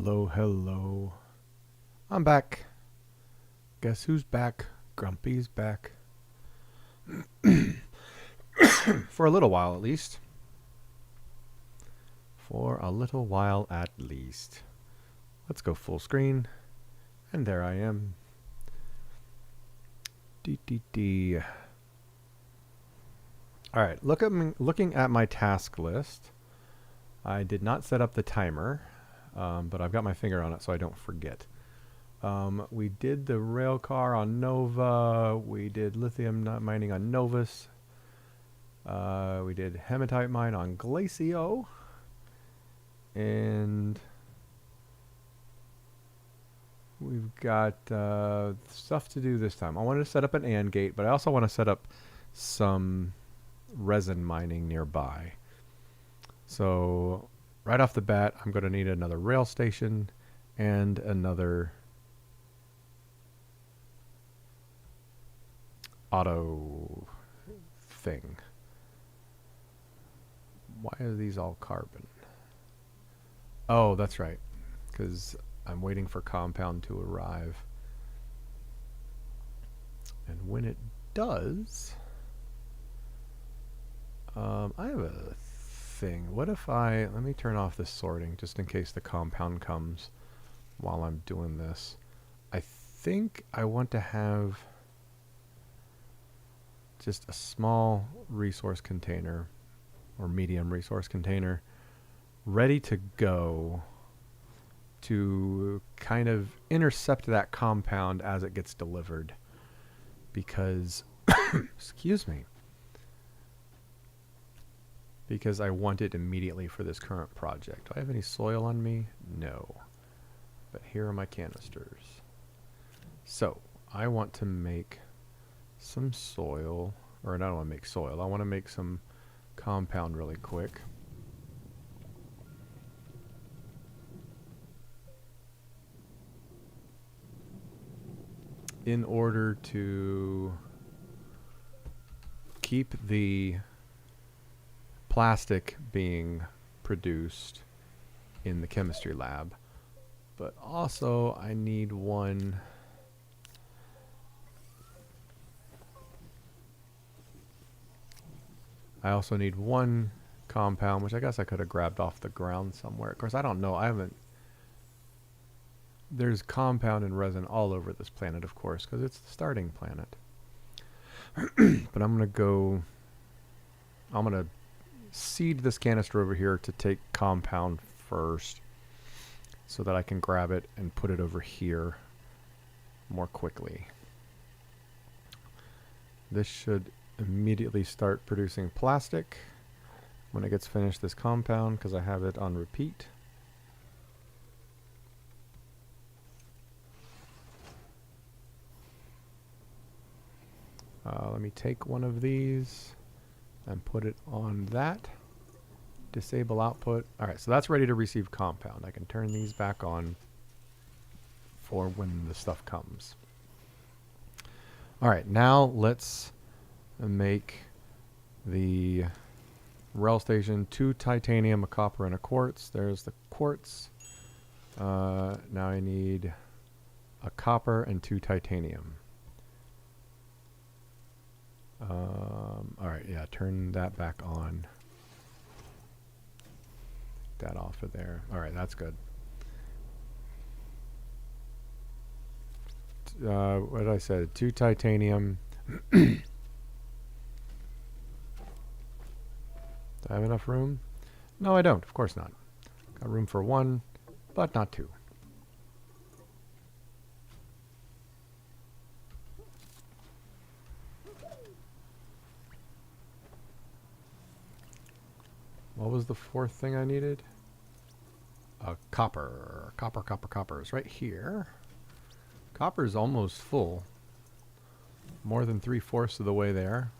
Hello, hello. I'm back. Guess who's back? Grumpy's back. For a little while, at least. For a little while, at least. Let's go full screen. And there I am. Dee. Alright, looking at my task list. I did not set up the timer, but I've got my finger on it so I don't forget. We did the rail car on Nova. We did lithium mining on Novus. We did hematite mine on Glacio. And we've got stuff to do this time. I wanted to set up an AND gate, but I also want to set up some resin mining nearby. So right off the bat, I'm going to need another rail station and another auto thing. Why are these all carbon? Oh, that's right, because I'm waiting for compound to arrive. And when it does, I have a thing. What if let me turn off this sorting just in case the compound comes while I'm doing this. I think I want to have just a small resource container or medium resource container ready to go to kind of intercept that compound as it gets delivered, because excuse me, because I want it immediately for this current project. Do I have any soil on me? No. But here are my canisters. So I want to make some soil, or I don't want to make soil. I want to make some compound really quick. In order to keep the plastic being produced in the chemistry lab, but also I need one. I also need one compound, which I guess I could have grabbed off the ground somewhere. Of course, I don't know. I haven't. There's compound and resin all over this planet, of course, because it's the starting planet. But I'm going to seed this canister over here to take compound first so that I can grab it and put it over here more quickly. This should immediately start producing plastic when it gets finished, this compound, because I have it on repeat. Let me take one of these and put it on that. Disable output. Alright, so that's ready to receive compound. I can turn these back on for when the stuff comes. Alright, now let's make the rail station. 2 titanium, a copper, and a quartz. There's the quartz. Now I need a copper and 2 titanium. Alright, yeah, turn that back on. Take that off of there. Alright, that's good. What did I say? 2 titanium. Do I have enough room? No, I don't. Of course not. Got room for 1, but not 2. What was the 4th thing I needed? Copper. Copper is right here. Copper is almost full. More than 3/4 of the way there,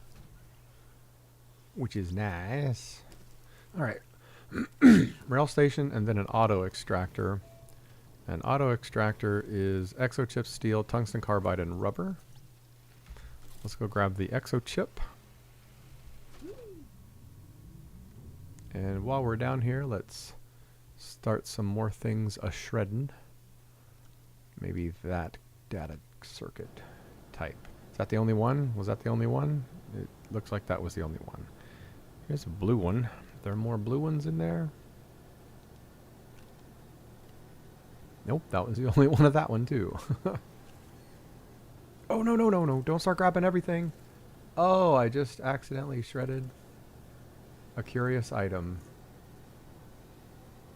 which is nice. Alright. Rail station and then an auto extractor. An auto extractor is exochip, steel, tungsten carbide, and rubber. Let's go grab the exochip. And while we're down here, let's start some more things a-shredding. Maybe that data circuit type. Is that the only one? Was that the only one? It looks like that was the only one. Here's a blue one. There are more blue ones in there. Nope, that was the only one of that one too. Oh, no, no, no, no. Don't start grabbing everything. Oh, I just accidentally shredded a curious item.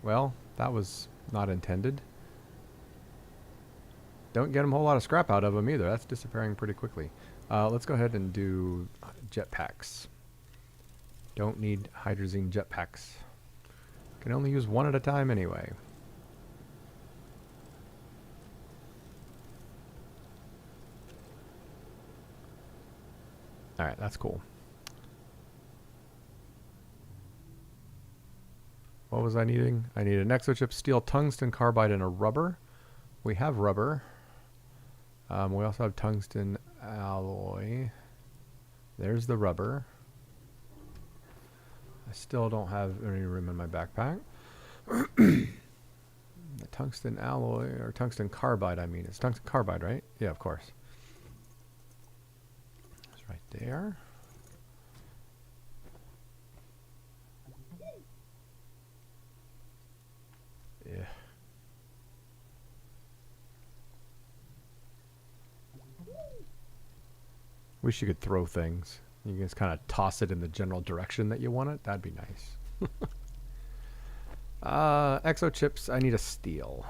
Well, that was not intended. Don't get a whole lot of scrap out of them either. That's disappearing pretty quickly. Let's go ahead and do jetpacks. Don't need hydrazine jetpacks. Can only use one at a time anyway. Alright, that's cool. What was I needing? I need an exochip, steel, tungsten carbide, and a rubber. We have rubber. We also have tungsten alloy. There's the rubber. I still don't have any room in my backpack. The tungsten alloy, or tungsten carbide, I mean. It's tungsten carbide, right? Yeah, of course. It's right there. Yeah. Wish you could throw things. You can just kind of toss it in the general direction that you want it. That'd be nice. Exo chips. I need a steel.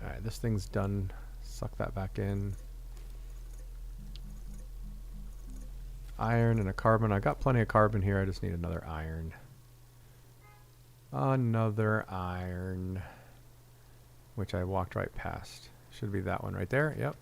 Alright, this thing's done. Suck that back in. Iron and a carbon. I got plenty of carbon here. I just need another iron. Another iron. Which I walked right past. Should be that one right there. Yep.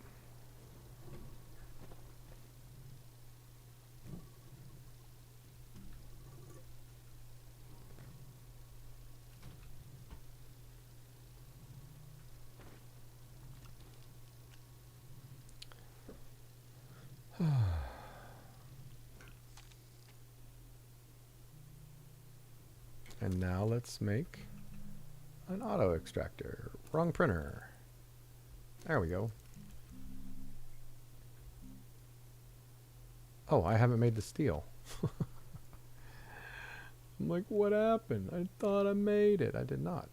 And now let's make an auto extractor. Wrong printer. There we go. Oh, I haven't made the steel. I'm like, what happened? I thought I made it. I did not.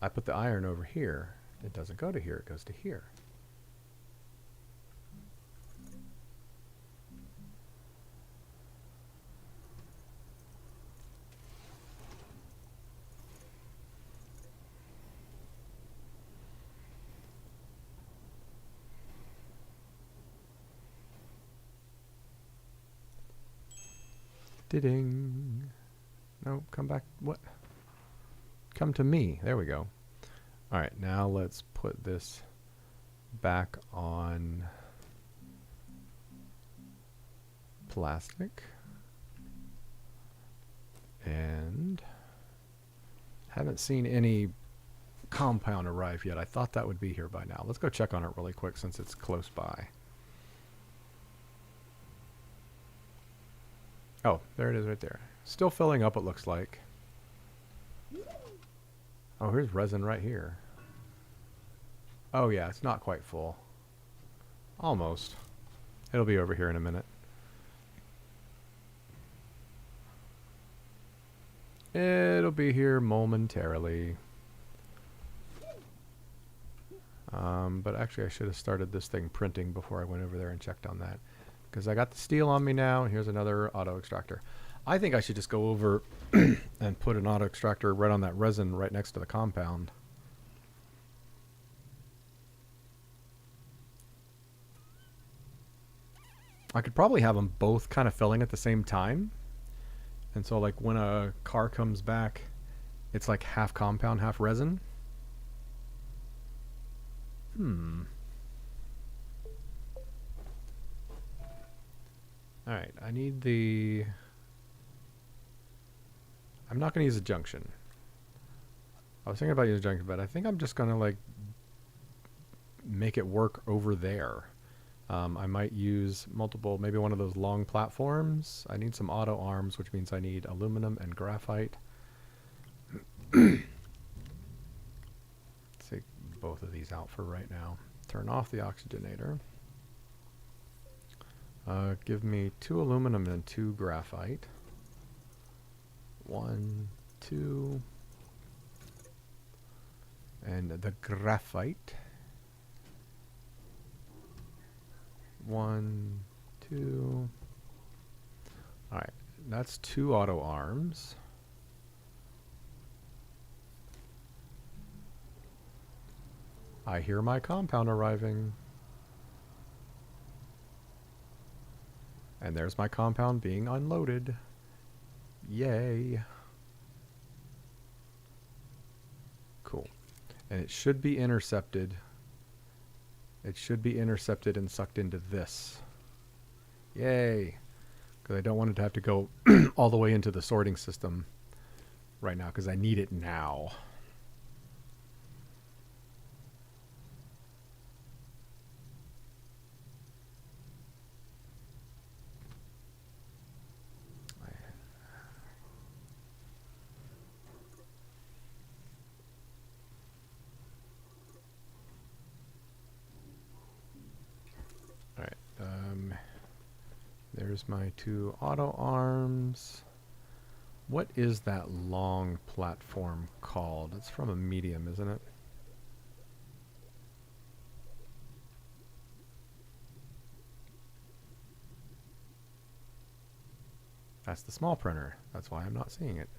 I put the iron over here. It doesn't go to here. It goes to here. Ding. No, come back. What? Come to me. There we go. All right, now let's put this back on plastic. And haven't seen any compound arrive yet. I thought that would be here by now. Let's go check on it really quick since it's close by. Oh, there it is right there. Still filling up, it looks like. Oh, here's resin right here. Oh yeah, it's not quite full. Almost. It'll be over here in a minute. It'll be here momentarily. But actually I should have started this thing printing before I went over there and checked on that. Because I got the steel on me now, and here's another auto extractor. I think I should just go over and put an auto extractor right on that resin right next to the compound. I could probably have them both kind of filling at the same time. And so like when a car comes back, it's like half compound, half resin. Alright, I need the... I'm not going to use a junction. I was thinking about using a junction, but I think I'm just going to like make it work over there. I might use multiple, maybe one of those long platforms. I need some auto arms, which means I need aluminum and graphite. Let's take both of these out for right now. Turn off the oxygenator. Give me 2 aluminum and 2 graphite. 1, 2. And the graphite. 1, 2. Alright, that's 2 auto arms. I hear my compound arriving. And there's my compound being unloaded. Yay. Cool. And it should be intercepted. It should be intercepted and sucked into this. Yay. Because I don't want it to have to go all the way into the sorting system right now, because I need it now. There's my 2 auto arms. What is that long platform called? It's from a medium, isn't it? That's the small printer. That's why I'm not seeing it.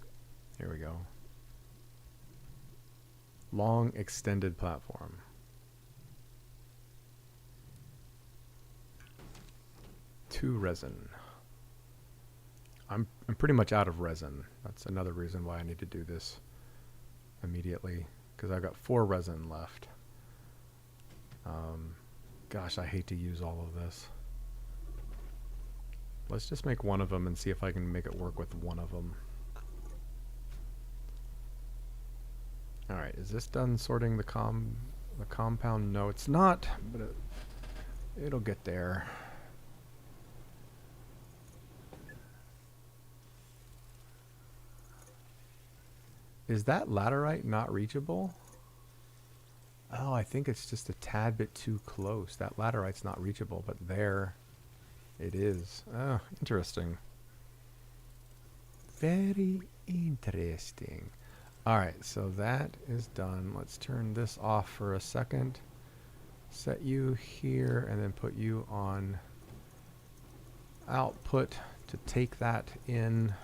Here we go. Long extended platform. To resin. I'm pretty much out of resin. That's another reason why I need to do this immediately, because I've got 4 resin left. Gosh, I hate to use all of this. Let's just make one of them and see if I can make it work with one of them. Alright, is this done sorting the compound? No, it's not, but it'll get there. Is that laterite not reachable? Oh, I think it's just a tad bit too close. That laterite's not reachable, but there it is. Oh, interesting. Very interesting. Alright, so that is done. Let's turn this off for a second. Set you here and then put you on output to take that in.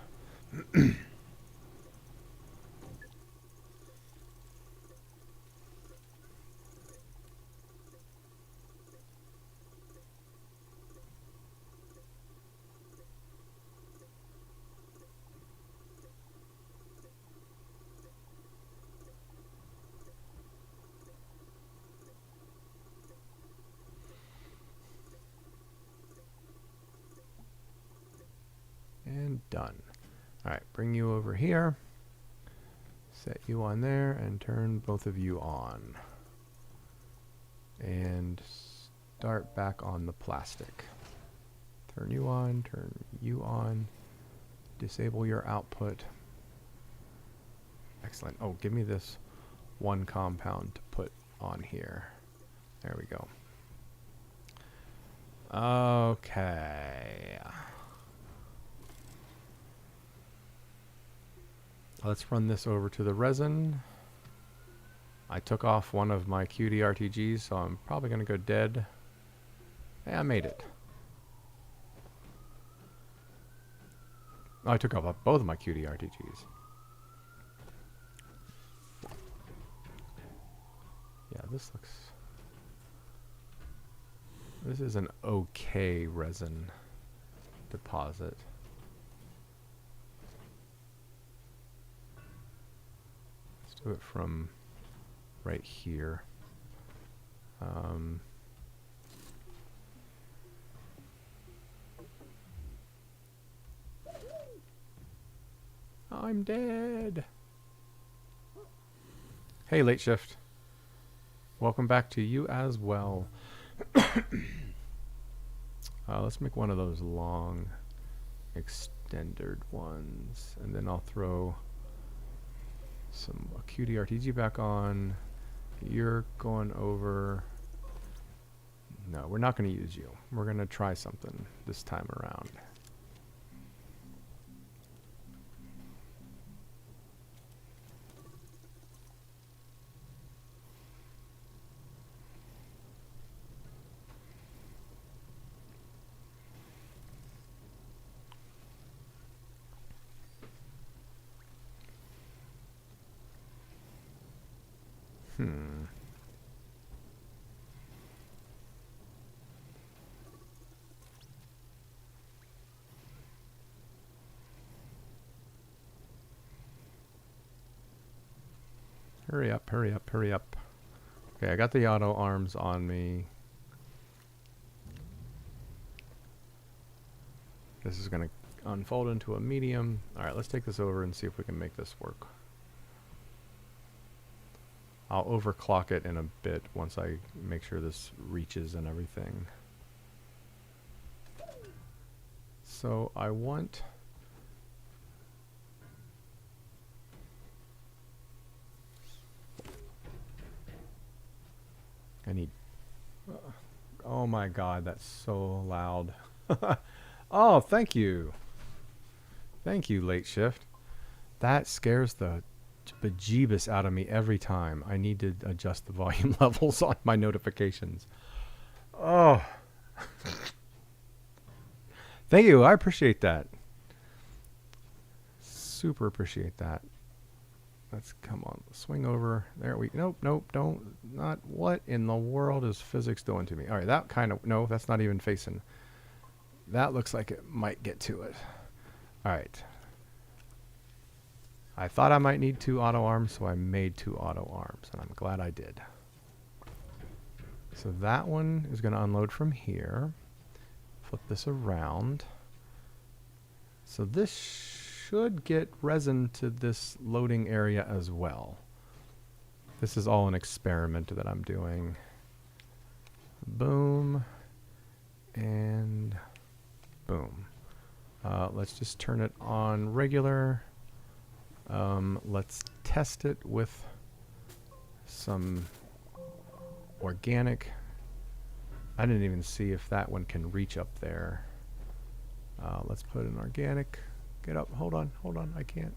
And done. Alright, bring you over here. Set you on there and turn both of you on. And start back on the plastic. Turn you on, turn you on. Disable your output. Excellent. Oh, give me this one compound to put on here. There we go. Okay. Let's run this over to the resin. I took off one of my QD-RTGs, so I'm probably going to go dead. Hey, I made it. Oh, I took off both of my QD-RTGs. Yeah, this is an okay resin deposit. Let's do it from right here. I'm dead. Hey, late shift. Welcome back to you as well. Let's make one of those long extended ones, and then I'll throw some QDRTG back on. You're going over. No, we're not going to use you. We're going to try something this time around. Hurry up, hurry up, hurry up. Okay, I got the auto arms on me. This is going to unfold into a medium. Alright, let's take this over and see if we can make this work. I'll overclock it in a bit once I make sure this reaches and everything. So I want... I need... oh my god, that's so loud. Oh, thank you. Thank you, late shift. That scares the bejeebus out of me every time. I need to adjust the volume levels on my notifications. Oh. Thank you. I appreciate that. Super appreciate that. Let's come on. Swing over. There we... Nope, nope, don't. Not... What in the world is physics doing to me? All right, that kind of... No, that's not even facing. That looks like it might get to it. All right. I thought I might need 2 auto arms, so I made 2 auto arms, and I'm glad I did. So that one is going to unload from here. Flip this around. So this should get resin to this loading area as well. This is all an experiment that I'm doing. Boom. And boom. Let's just turn it on regular. Let's test it with some organic. I didn't even see if that one can reach up there. Let's put an organic. Get up. Hold on. Hold on. I can't.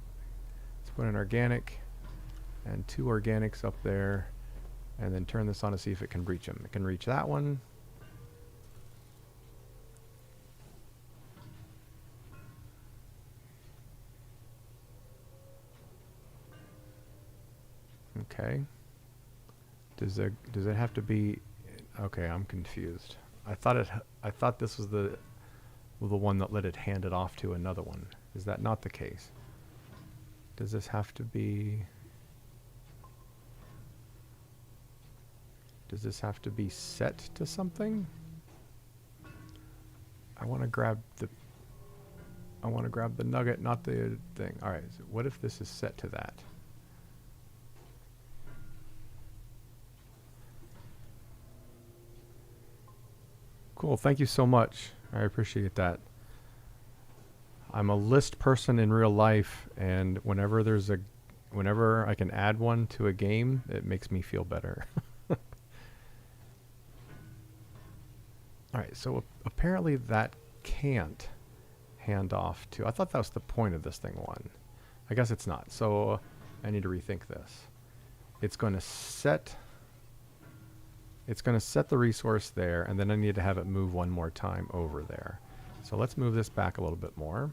Let's put an organic and 2 organics up there. And then turn this on to see if it can reach them. It can reach that one. Okay. Does it have to be... Okay, I'm confused. I thought this was the one that let it hand it off to another one. Is that not the case? Does this have to be... Does this have to be set to something? I want to grab the nugget, not the thing. All right. So what if this is set to that? Cool. Thank you so much. I appreciate that. I'm a list person in real life, and whenever I can add one to a game, it makes me feel better. All right, so apparently that can't hand off to... I thought that was the point of this thing one. I guess it's not. So I need to rethink this. It's going to set the resource there, and then I need to have it move one more time over there. So let's move this back a little bit more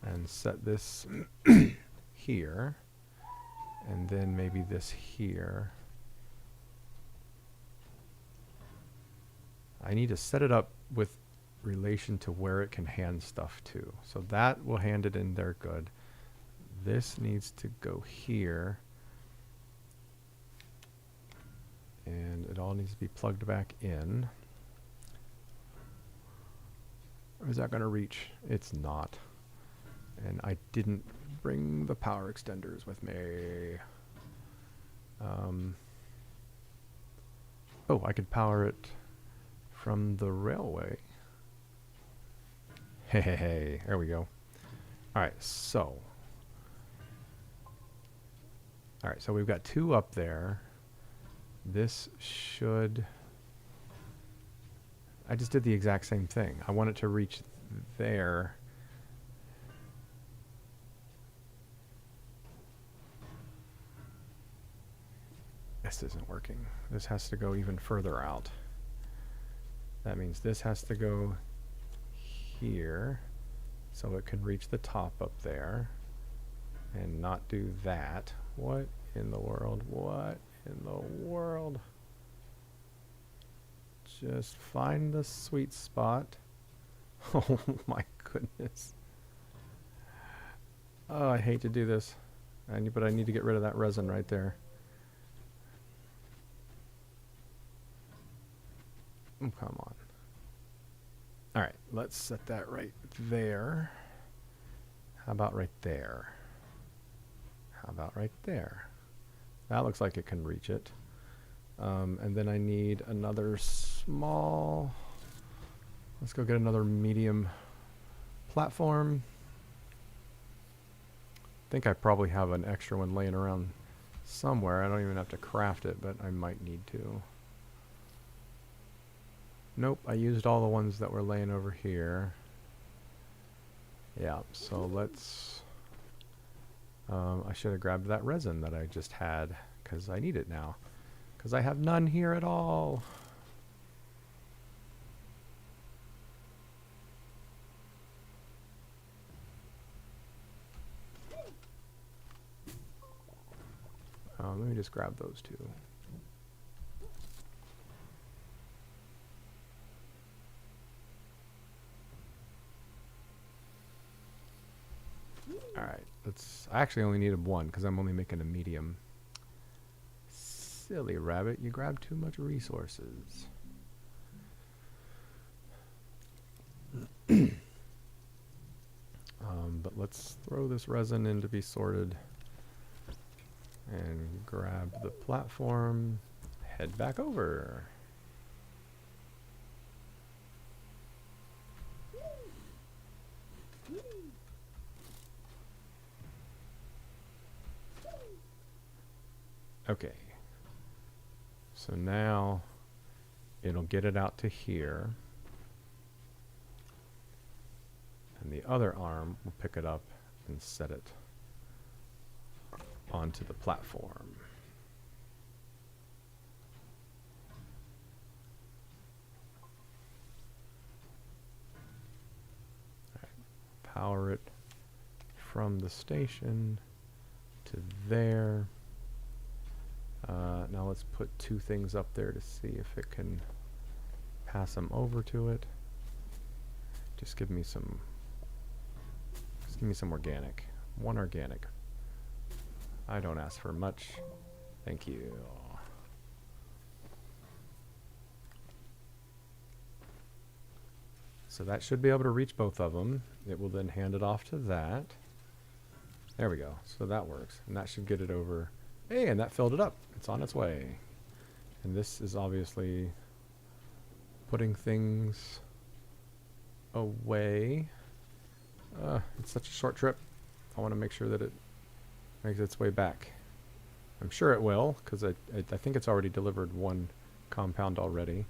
and set this here, and then maybe this here. I need to set it up with relation to where it can hand stuff to. So that will hand it in there good. This needs to go here. And it all needs to be plugged back in. Or is that going to reach? It's not. And I didn't bring the power extenders with me. Oh, I could power it from the railway. Hey, there we go. Alright, so we've got 2 up there. This should... I just did the exact same thing. I want it to reach there. This isn't working. This has to go even further out. That means this has to go here so it can reach the top up there and not do that. What in the world? What in the world? Just find the sweet spot. Oh my goodness. Oh, I hate to do this. But I need to get rid of that resin right there. Oh, come on. Alright, let's set that right there. How about right there? How about right there? That looks like it can reach it. And then I need another small... Let's go get another medium platform. I think I probably have an extra one laying around somewhere. I don't even have to craft it, but I might need to. Nope, I used all the ones that were laying over here. Yeah, so let's... I should have grabbed that resin that I just had, because I need it now. Because I have none here at all. Let me just grab those 2. Alright, I actually only needed 1 because I'm only making a medium. Silly rabbit, you grabbed too much resources. But let's throw this resin in to be sorted and grab the platform, head back over. Okay, so now it'll get it out to here, and the other arm will pick it up and set it onto the platform. All right, power it from the station to there. Now let's put 2 things up there to see if it can pass them over to it. Just give me some organic. 1 organic. I don't ask for much. Thank you. So that should be able to reach both of them. It will then hand it off to that. There we go. So that works. And that should get it over. Hey, and that filled it up. It's on its way. And this is obviously putting things away. It's such a short trip. I want to make sure that it makes its way back. I'm sure it will, because I think it's already delivered 1 compound already.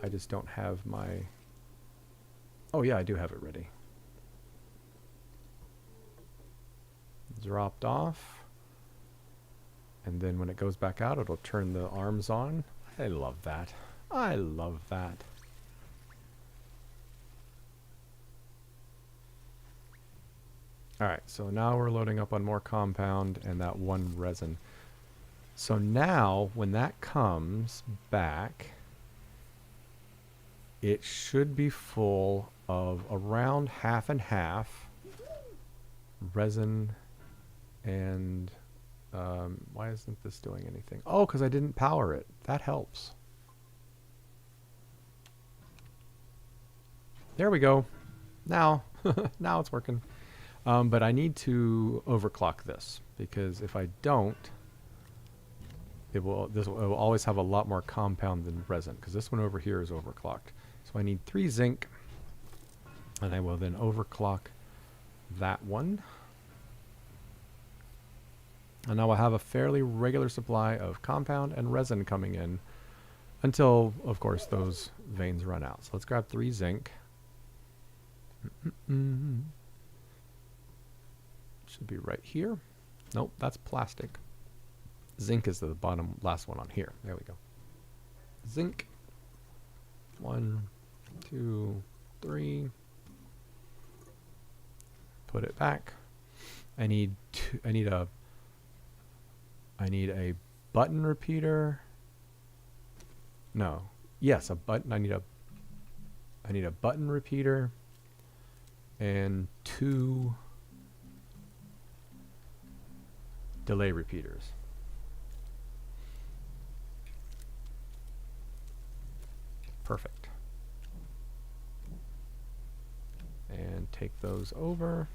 I just don't have my... Oh yeah, I do have it ready. Dropped off. And then when it goes back out, it'll turn the arms on. I love that. I love that. Alright, so now we're loading up on more compound and that 1 resin. So now, when that comes back, it should be full of around half and half resin and... why isn't this doing anything? Oh, because I didn't power it. That helps. There we go. Now, now it's working. But I need to overclock this, because if I don't, it will always have a lot more compound than resin, because this one over here is overclocked. So I need 3 zinc, and I will then overclock that one. And now we'll have a fairly regular supply of compound and resin coming in until, of course, those veins run out. So let's grab 3 zinc. Should be right here. Nope, that's plastic. Zinc is the bottom last one on here. There we go. Zinc. 1, 2, 3. Put it back. I need a button repeater. No. Yes, a button. I need a button repeater and 2 delay repeaters. Perfect. And take those over.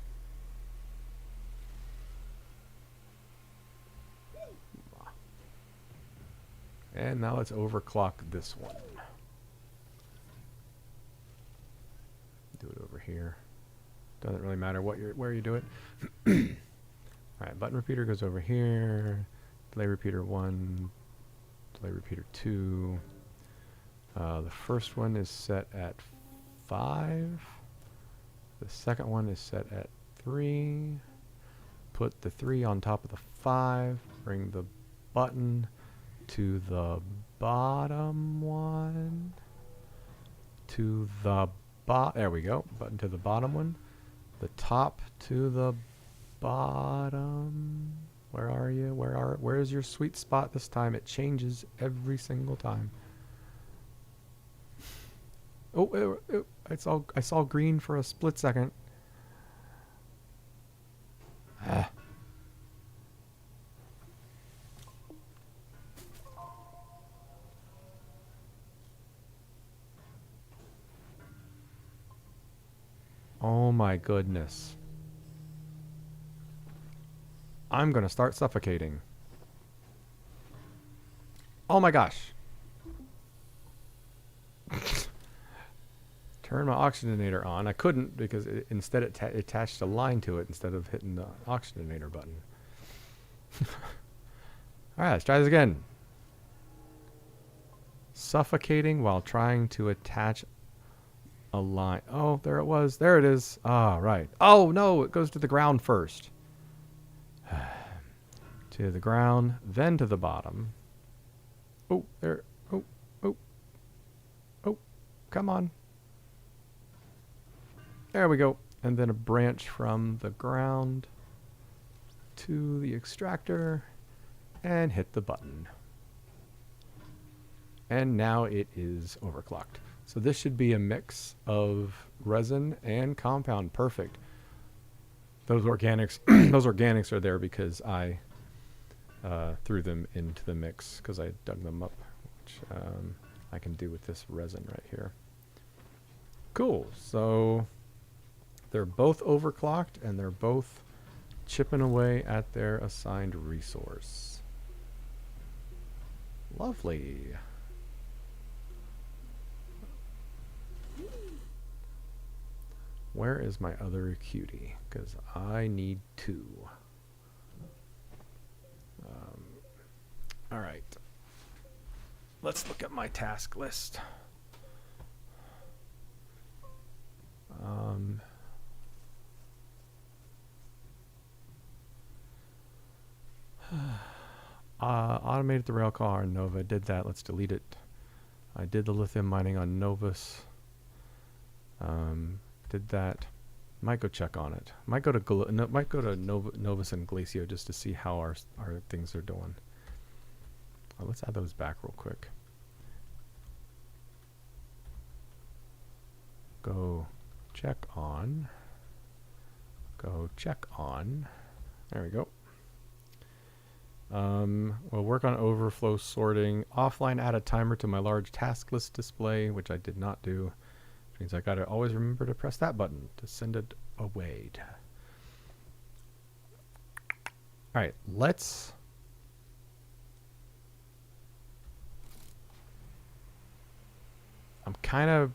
And now let's overclock this one. Do it over here. Doesn't really matter where you do it. Alright, button repeater goes over here. Delay repeater 1. Delay repeater 2. The first one is set at 5. The second one is set at 3. Put the 3 on top of the 5. Bring the button to the bottom one. To the there we go. Button to the bottom one. The top to the bottom. Where are you? Where's your sweet spot this time? It changes every single time. Oh, I saw green for a split second. Ah. Oh my goodness. I'm gonna start suffocating. Oh my gosh. Turn my oxygenator on. I couldn't because instead it attached a line to it instead of hitting the oxygenator button. Alright, let's try this again. Suffocating while trying to attach a line. Oh, there it was. There it is. Ah, right. Oh, no, it goes to the ground first. To the ground, then to the bottom. Oh, there. Oh, oh. Oh, come on. There we go. And then a branch from the ground to the extractor and hit the button. And now it is overclocked. So this should be a mix of resin and compound. Perfect. Those organics, those organics are there because I threw them into the mix because I dug them up, which I can do with this resin right here. Cool. So they're both overclocked and they're both chipping away at their assigned resource. Lovely. Where is my other cutie? Because I need 2. All right. Let's look at my task list. Automated the rail car on Nova. Did that. Let's delete it. I did the lithium mining on Novus. Did that. Might go check on it. Might go to Novus and Glacio just to see how our things are doing. Let's add those back real quick. Go check on. Go check on. There we go. We'll work on overflow sorting. Offline add a timer to my large task list display, which I did not do. Which means I gotta always remember to press that button to send it away. Alright, let's... I'm kind of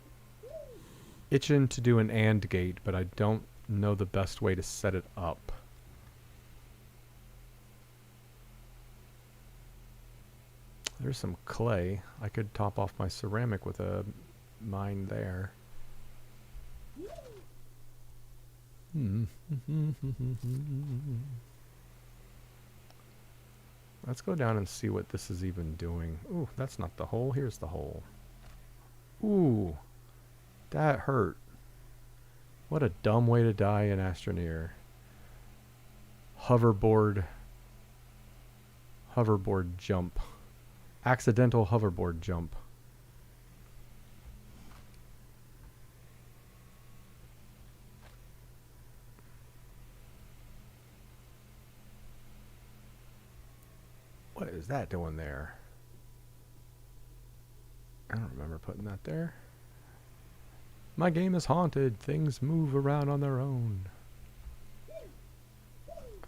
itching to do an AND gate, but I don't know the best way to set it up. There's some clay. I could top off my ceramic with a mine there. Let's go down and see what this is even doing. Ooh, that's not the hole. Here's the hole. Ooh, that hurt. What a dumb way to die in Astroneer. Hoverboard jump. Accidental hoverboard jump. What is that doing there? I don't remember putting that there. My game is haunted. Things move around on their own.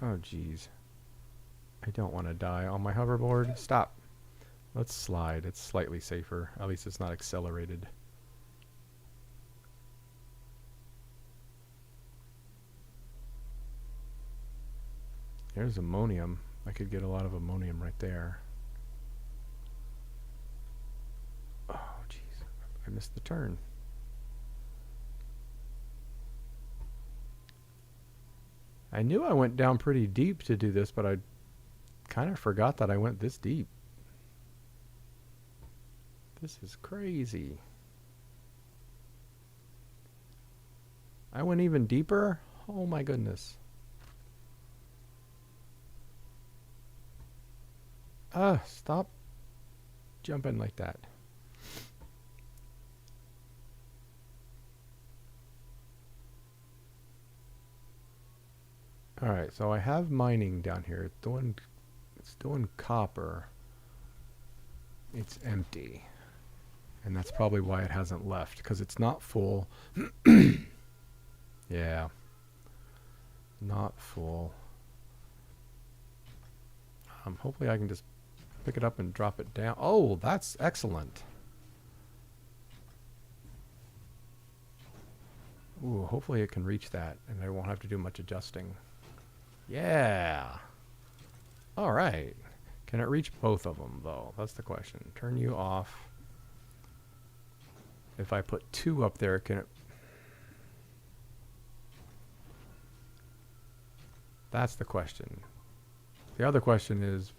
Oh, jeez. I don't want to die on my hoverboard. Stop. Let's slide. It's slightly safer. At least it's not accelerated. There's ammonium. I could get a lot of ammonium right there. Oh, jeez. I missed the turn. I knew I went down pretty deep to do this, but I kind of forgot that I went this deep. This is crazy. I went even deeper? Oh my goodness. Stop jumping like that. Alright, so I have mining down here. It's doing copper. It's empty. And that's probably why it hasn't left, because it's not full. Yeah. Not full. Hopefully I can just pick it up and drop it down. Oh, that's excellent. Ooh, hopefully it can reach that, and I won't have to do much adjusting. Yeah. All right. Can it reach both of them, though? That's the question. Turn you off. If I put 2 up there, can it... That's the question. The other question is...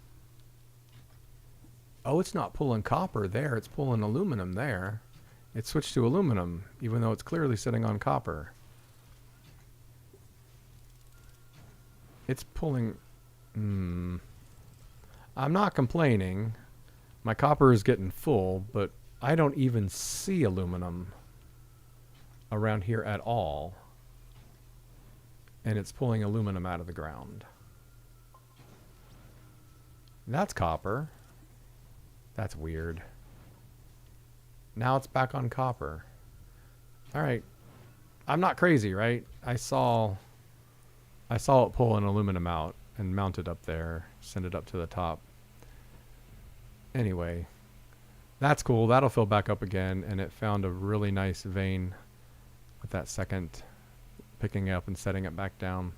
Oh, it's not pulling copper there. It's pulling aluminum there. It switched to aluminum, even though it's clearly sitting on copper. It's pulling... I'm not complaining. My copper is getting full, but I don't even see aluminum around here at all. And it's pulling aluminum out of the ground. That's copper. That's weird. Now it's back on copper. Alright. I'm not crazy, right? I saw it pull an aluminum out and mount it up there. Send it up to the top. Anyway. That's cool. That'll fill back up again. And it found a really nice vein with that second picking up and setting it back down.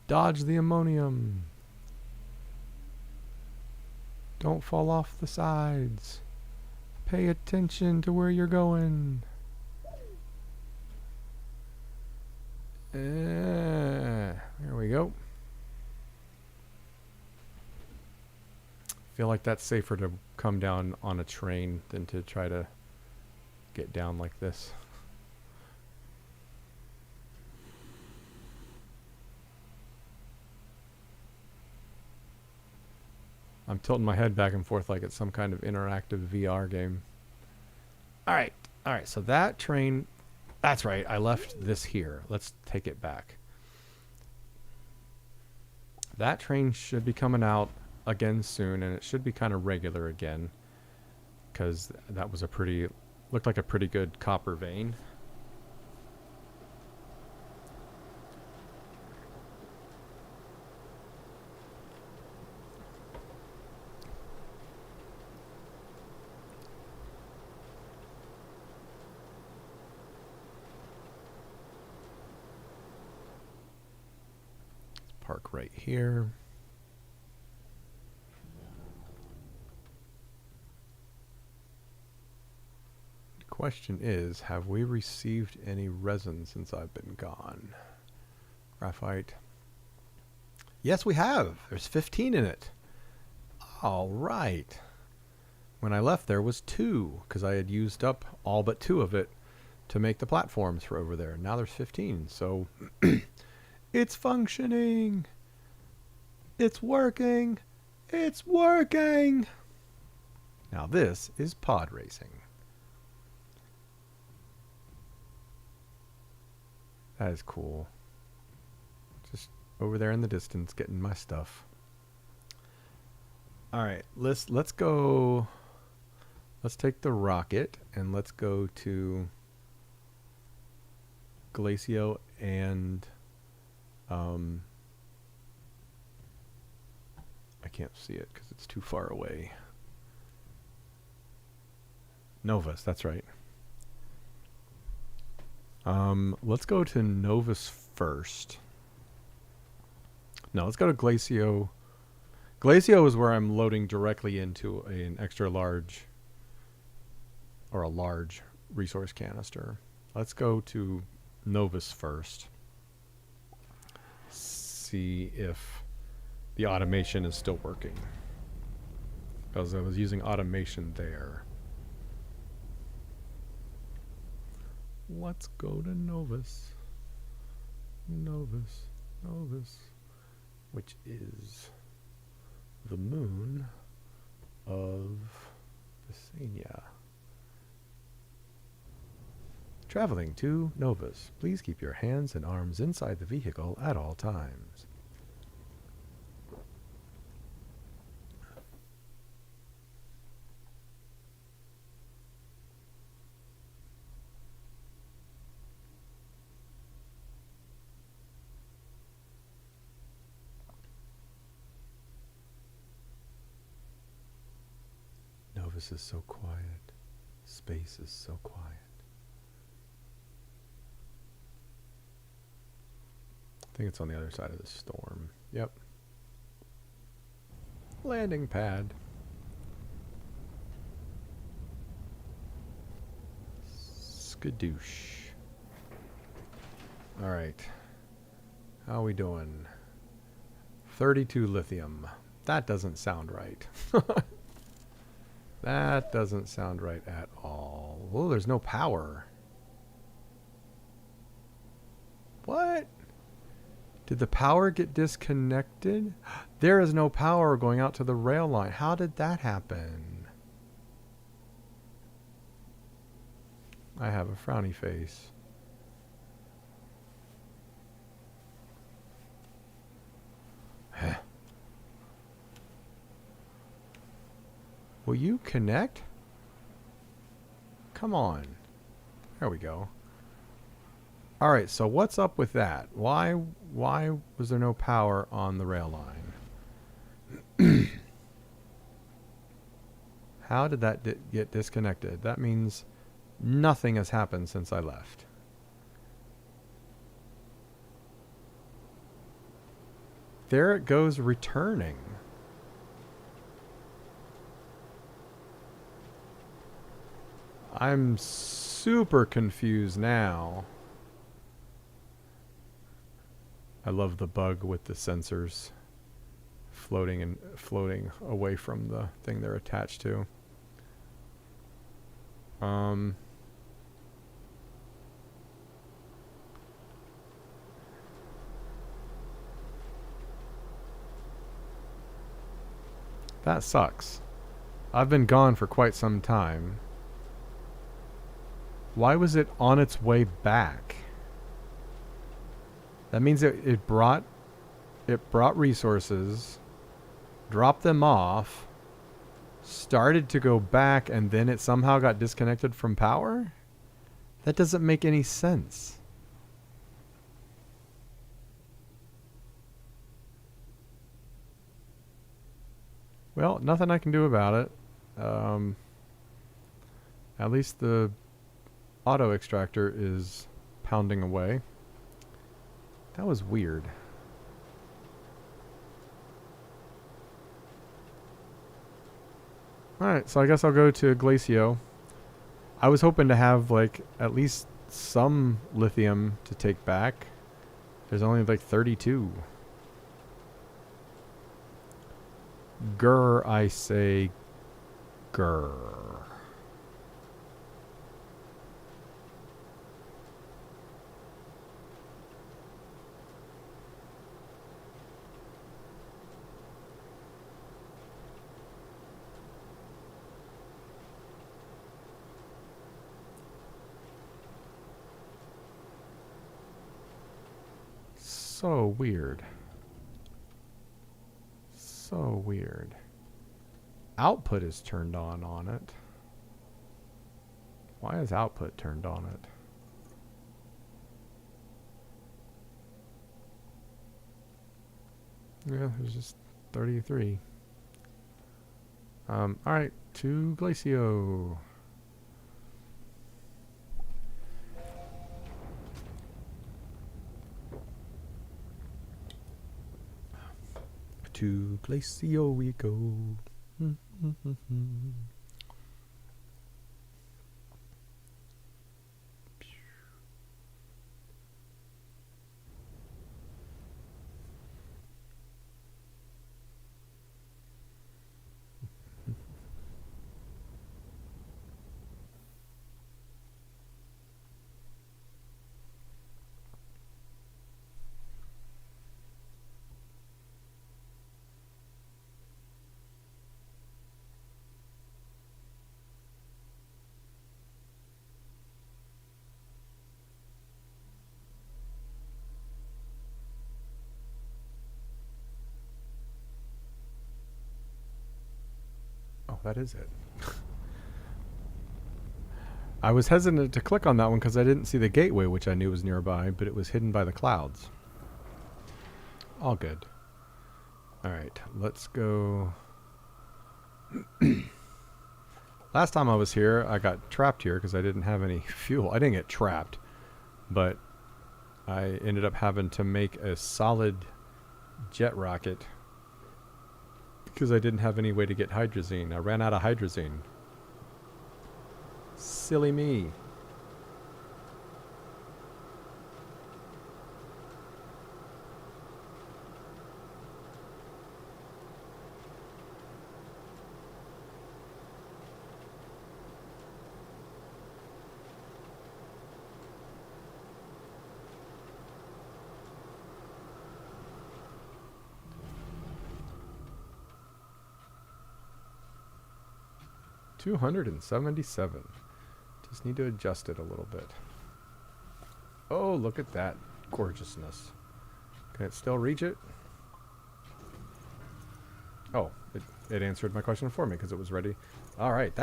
Dodge the ammonium. Don't fall off the sides. Pay attention to where you're going. There we go. Feel like that's safer to come down on a train than to try to get down like this. I'm tilting my head back and forth like it's some kind of interactive VR game. Alright, so that train, that's right, I left this here. Let's take it back. That train should be coming out again soon, and it should be kind of regular again, because that was looked like a pretty good copper vein. park right here. The question is, have we received any resin since I've been gone? Graphite. Yes, we have. There's 15 in it. All right. When I left, there was 2 because I had used up all but 2 of it to make the platforms for over there. Now there's 15. So it's functioning. It's working. It's working. Now this is pod racing. That is cool. Just over there in the distance getting my stuff. All right, let's go. Let's take the rocket and let's go to Glacio and I can't see it because it's too far away. Novus, that's right. Let's go to Novus first. No, let's go to Glacio. Glacio is where I'm loading directly into an extra large or a large resource canister. Let's go to Novus first. See if the automation is still working. Because I was using automation there. Let's go to Novus. Novus. Which is the moon of Visania. Traveling to Novus. Please keep your hands and arms inside the vehicle at all times. Novus is so quiet. Space is so quiet. I think it's on the other side of the storm. Yep. Landing pad. Skadoosh. Alright. How are we doing? 32 lithium. That doesn't sound right. That doesn't sound right at all. Oh, there's no power. What? Did the power get disconnected? There is no power going out to the rail line. How did that happen? I have a frowny face. Will you connect? Come on. There we go. All right, so what's up with that? Why was there no power on the rail line? How did that get disconnected? That means nothing has happened since I left. There it goes returning. I'm super confused now. I love the bug with the sensors floating away from the thing they're attached to. That sucks. I've been gone for quite some time. Why was it on its way back? That means it brought resources, dropped them off, started to go back, and then it somehow got disconnected from power? That doesn't make any sense. Well, nothing I can do about it. At least the auto extractor is pounding away. That was weird. Alright, so I guess I'll go to Glacio. I was hoping to have, like, at least some lithium to take back. There's only, like, 32. Grr, I say. Grr. So weird. So weird. Output is turned on it. Why is output turned on it? Yeah, there's just 33. Alright, to Glacio. To Glacio we go. Oh, that is it. I was hesitant to click on that one because I didn't see the gateway, which I knew was nearby, but it was hidden by the clouds. All good. Alright, let's go. Last time I was here, I got trapped here because I didn't have any fuel. I didn't get trapped, but I ended up having to make a solid jet rocket because I didn't have any way to get hydrazine. I ran out of hydrazine. Silly me. $277. Just need to adjust it a little bit. Oh, look at that gorgeousness. Can it still reach it? Oh, it answered my question for me because it was ready. All right,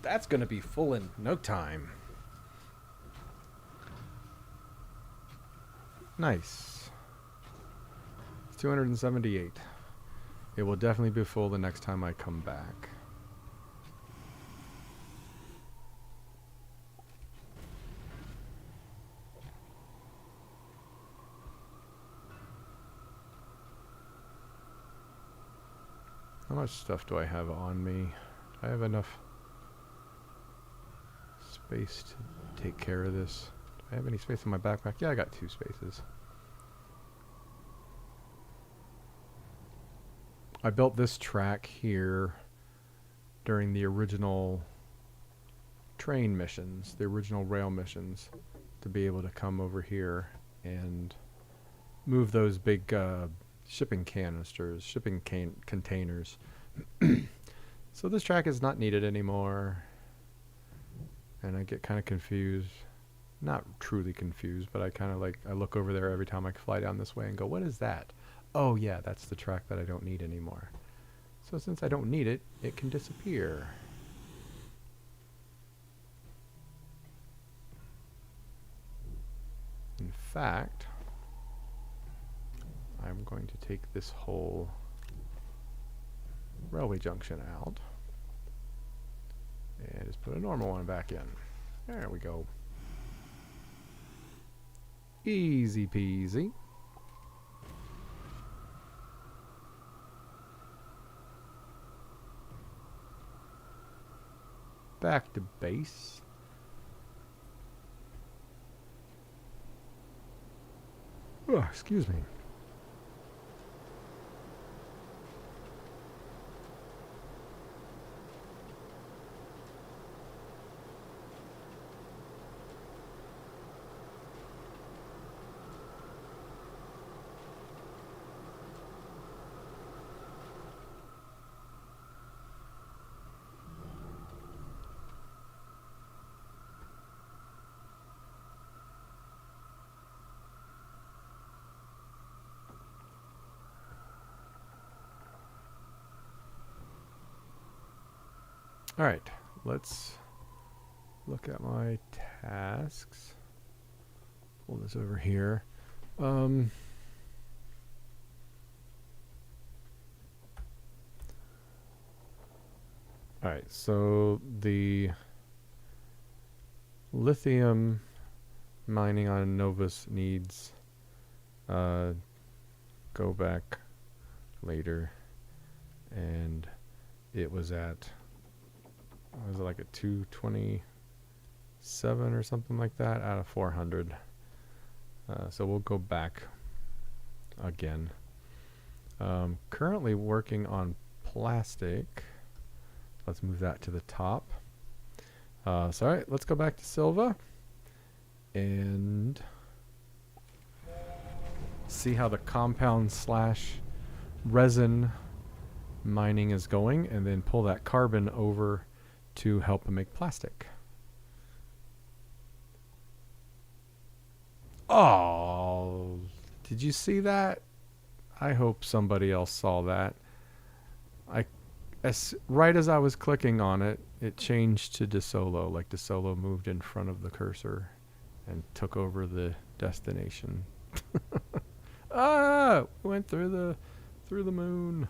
that's going to be full in no time. Nice. It's 278. It will definitely be full the next time I come back. How much stuff do I have on me? Do I have enough space to take care of this? Do I have any space in my backpack? Yeah, I got 2 spaces. I built this track here during the original train missions, the original rail missions, to be able to come over here and move those big shipping canisters, containers. So this track is not needed anymore. And I get kind of confused. Not truly confused, but I kind of I look over there every time I fly down this way and go, what is that? Oh yeah, that's the track that I don't need anymore. So since I don't need it, it can disappear. In fact, I'm going to take this whole railway junction out and just put a normal one back in. There we go. Easy peasy. back to base. Oh, excuse me. All right, let's look at my tasks. Pull this over here. All right, so the lithium mining on Novus needs go back later, and it was at, was it like a 227 or something like that out of 400. So we'll go back again. Currently working on plastic. Let's move that to the top. So all right, let's go back to Silva and see how the compound / resin mining is going, and then pull that carbon over to help make plastic. Oh, did you see that? I hope somebody else saw that. Right as I was clicking on it, it changed to DeSolo, like DeSolo moved in front of the cursor and took over the destination. Ah, went through the moon.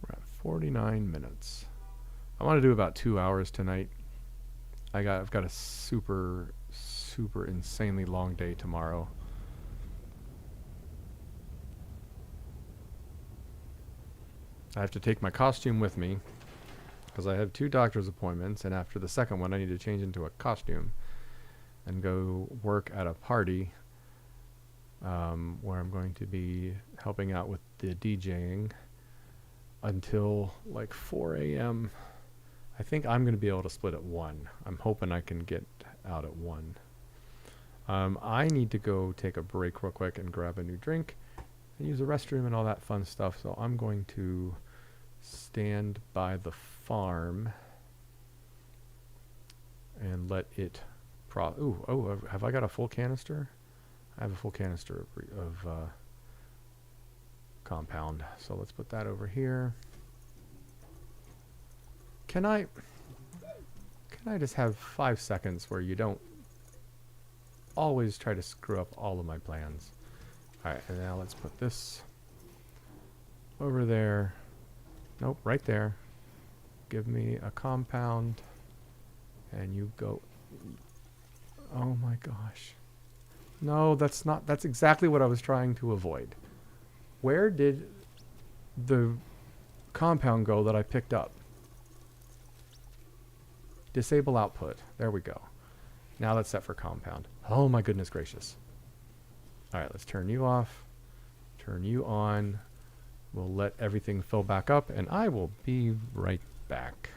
We're at 49 minutes. I want to do about 2 hours tonight. I've got a super insanely long day tomorrow. I have to take my costume with me because I have 2 doctor's appointments, and after the second one I need to change into a costume and go work at a party where I'm going to be helping out with the DJing until like 4 a.m. I think I'm going to be able to split at 1. I'm hoping I can get out at 1. I need to go take a break real quick and grab a new drink and use the restroom and all that fun stuff. So I'm going to stand by the farm and let it have I got a full canister? I have a full canister of compound. So let's put that over here. Can I just have 5 seconds where you don't always try to screw up all of my plans? Alright, and now let's put this over there. Nope, right there. Give me a compound. And you go. Oh my gosh. No, that's exactly what I was trying to avoid. Where did the compound go that I picked up? Disable output. There we go. Now that's set for compound. Oh my goodness gracious. Alright, let's turn you off. Turn you on. We'll let everything fill back up, and I will be right back.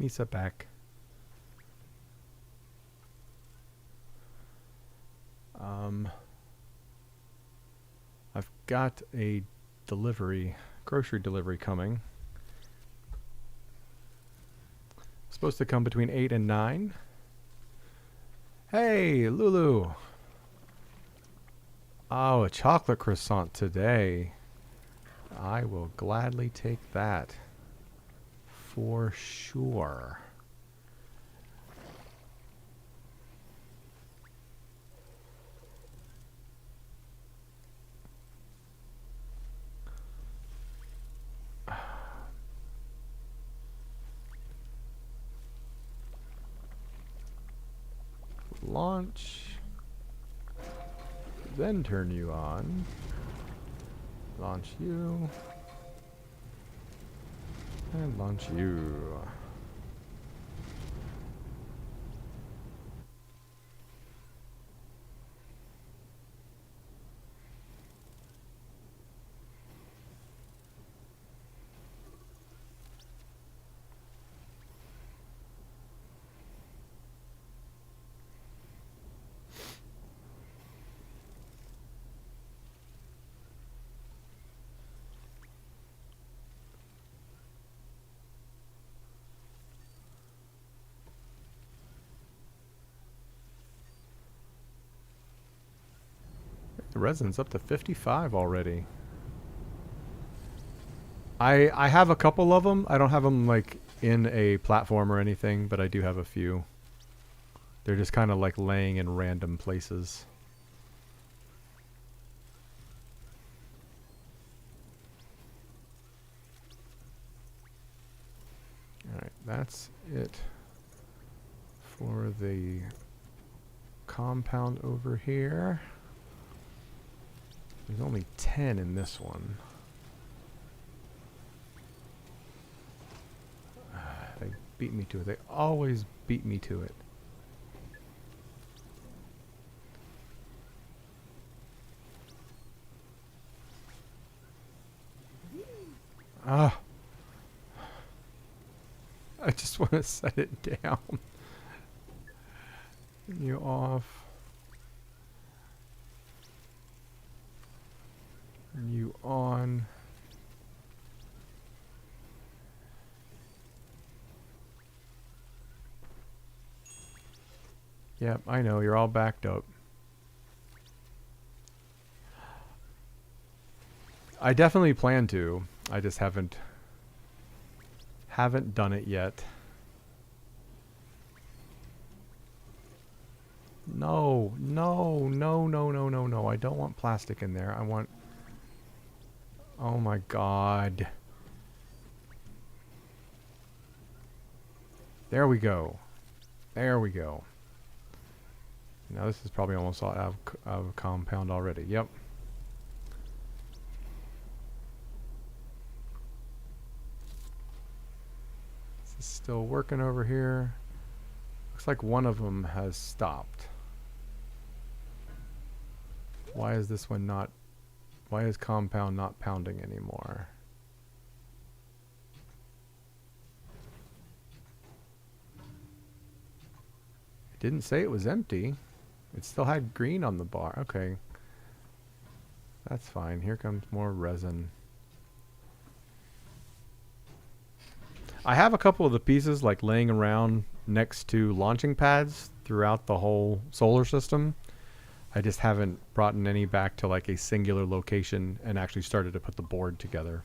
Misa back. I've got a grocery delivery coming. Supposed to come between 8 and 9. Hey, Lulu. Oh, a chocolate croissant today. I will gladly take that. For sure. Launch. Then turn you on. Launch you. And launch you. The resin's up to 55 already. I have a couple of them. I don't have them like in a platform or anything, but I do have a few. They're just kind of like laying in random places. Alright, that's it for the compound over here. There's only 10 in this one. They beat me to it. They always beat me to it. Ah. I just want to set it down. You off. You on. Yep, I know, you're all backed up. I definitely plan to. I just haven't done it yet. No, no, no, no, no, no, no. I don't want plastic in there. I want... Oh my god. There we go. There we go. Now this is probably almost all out of compound already. Yep. This is still working over here. Looks like one of them has stopped. Why is this one not... Why is compound not pounding anymore? It didn't say it was empty. It still had green on the bar. Okay. That's fine. Here comes more resin. I have a couple of the pieces like laying around next to launching pads throughout the whole solar system. I just haven't brought any back to like a singular location and actually started to put the board together.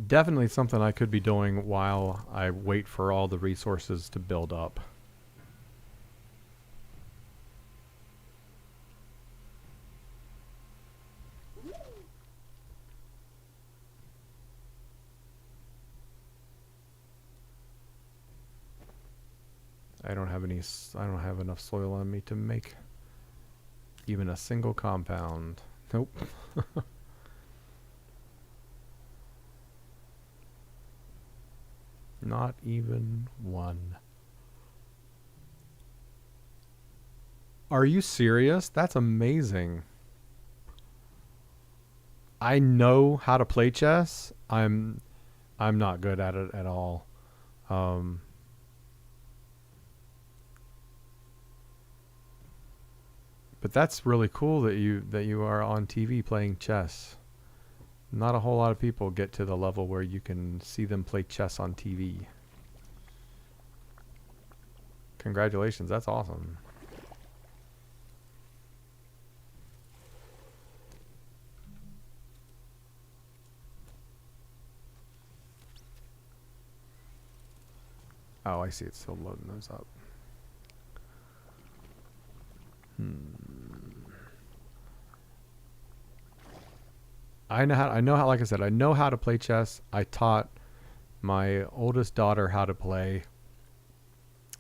Definitely something I could be doing while I wait for all the resources to build up. I don't have enough soil on me to make even a single compound. Nope. Not even one. Are you serious? That's amazing. I know how to play chess. I'm not good at it at all. Um, but that's really cool that you are on TV playing chess. Not a whole lot of people get to the level where you can see them play chess on TV. Congratulations, that's awesome. Oh, I see. It's still loading those up. I know how, like I said, I know how to play chess. I taught my oldest daughter how to play,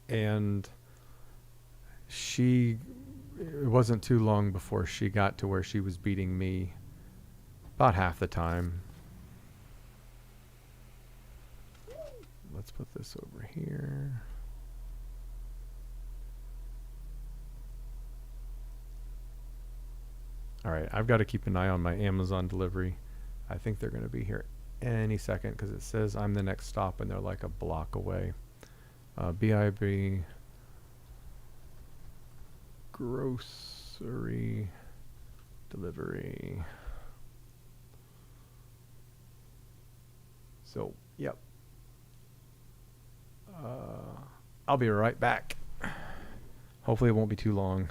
and it wasn't too long before she got to where she was beating me about half the time. Let's put this over here. All right, I've got to keep an eye on my Amazon delivery. I think they're going to be here any second because it says I'm the next stop and they're like a block away. BIB grocery delivery. So, yep. I'll be right back. Hopefully it won't be too long.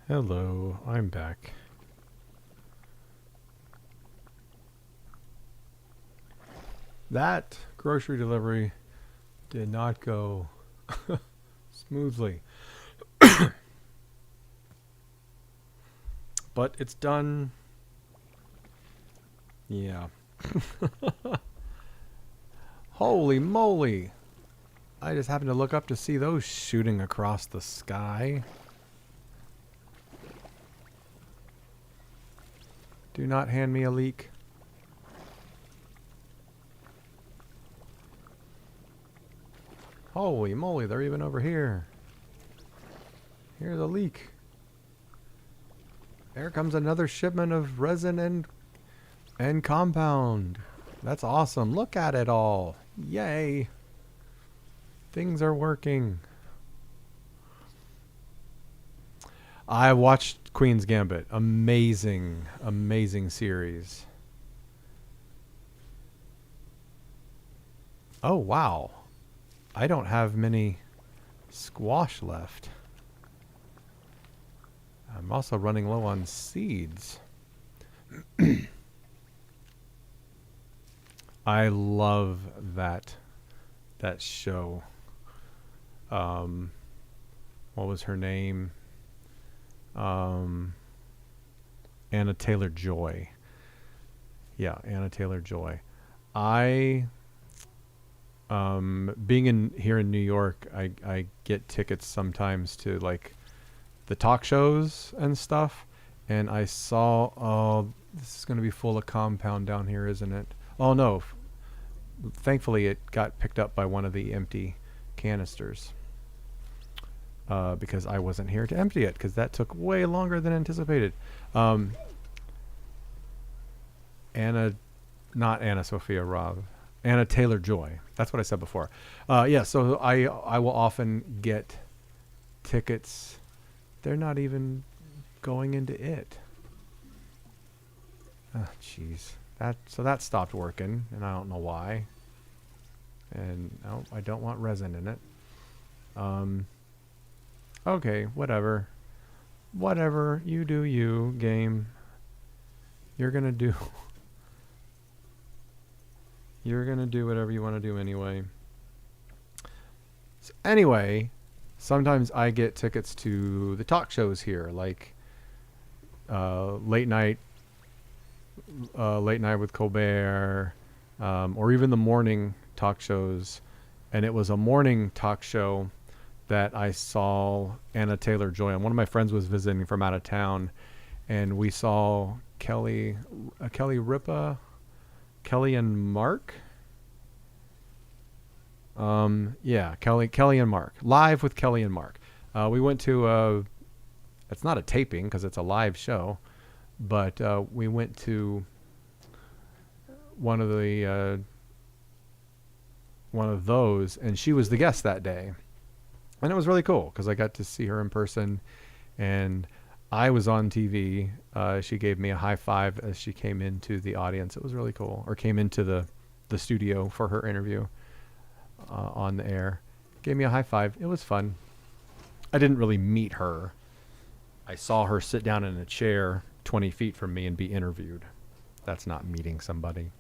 Hello, I'm back. That grocery delivery did not go smoothly. But it's done. Yeah. Holy moly! I just happened to look up to see those shooting across the sky. Do not hand me a leak. Holy moly, they're even over here. Here's a leak. There comes another shipment of resin and compound. That's awesome. Look at it all. Yay. Things are working. I watched Queen's Gambit. Amazing, amazing series. Oh, wow. I don't have many squash left. I'm also running low on seeds. I love that show. What was her name? Anna Taylor-Joy. Yeah, Anna Taylor-Joy. Being here in New York, I get tickets sometimes to like the talk shows and stuff, and I saw, oh, this is going to be full of compound down here, isn't it? Oh no, thankfully it got picked up by one of the empty canisters, because I wasn't here to empty it, because that took way longer than anticipated. Not Anna Sophia Robb, Anna Taylor-Joy. That's what I said before. Yeah, so I will often get tickets. They're not even going into it. Oh, jeez. So that stopped working, and I don't know why. And no, I don't want resin in it. Okay, whatever. Whatever. You do you, game. You're gonna do... You're gonna do whatever you want to do anyway. So anyway, sometimes I get tickets to the talk shows here, like late night with Colbert, or even the morning talk shows. And it was a morning talk show that I saw Anna Taylor-Joy on. One of my friends was visiting from out of town, and we saw Kelly Ripa. Kelly and Mark. Yeah, Kelly and Mark. Live with Kelly and Mark. We went to it's not a taping because it's a live show, but we went to one of those, and she was the guest that day, and it was really cool because I got to see her in person, and I was on TV. She gave me a high five as she came into the audience. It was really cool. Or came into the studio for her interview on the air. Gave me a high five. It was fun. I didn't really meet her. I saw her sit down in a chair 20 feet from me and be interviewed. That's not meeting somebody.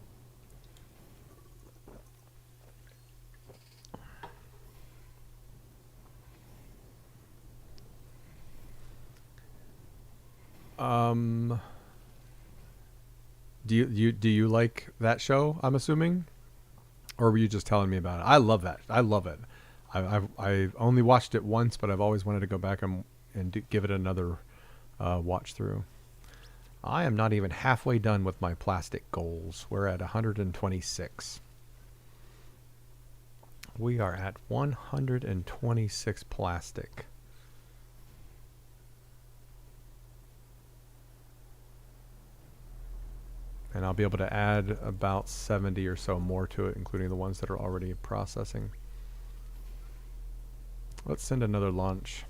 Do you like that show, I'm assuming? Or were you just telling me about it? I love that. I love it. I've only watched it once, but I've always wanted to go back and give it another watch through. I am not even halfway done with my plastic goals. We're at 126. We are at 126 plastic. And I'll be able to add about 70 or so more to it, including the ones that are already processing. Let's send another launch.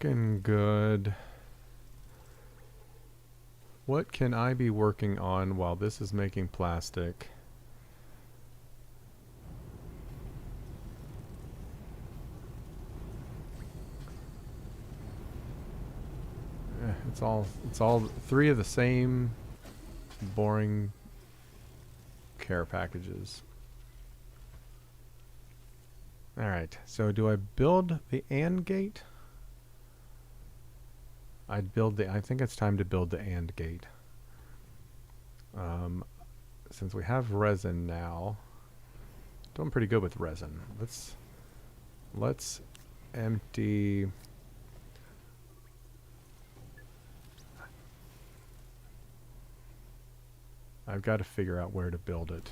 looking good. What can I be working on while this is making plastic? It's all three of the same boring care packages. Alright, so do I build the AND gate? I think it's time to build the AND gate. Since we have resin now, doing pretty good with resin. Let's empty. I've got to figure out where to build it.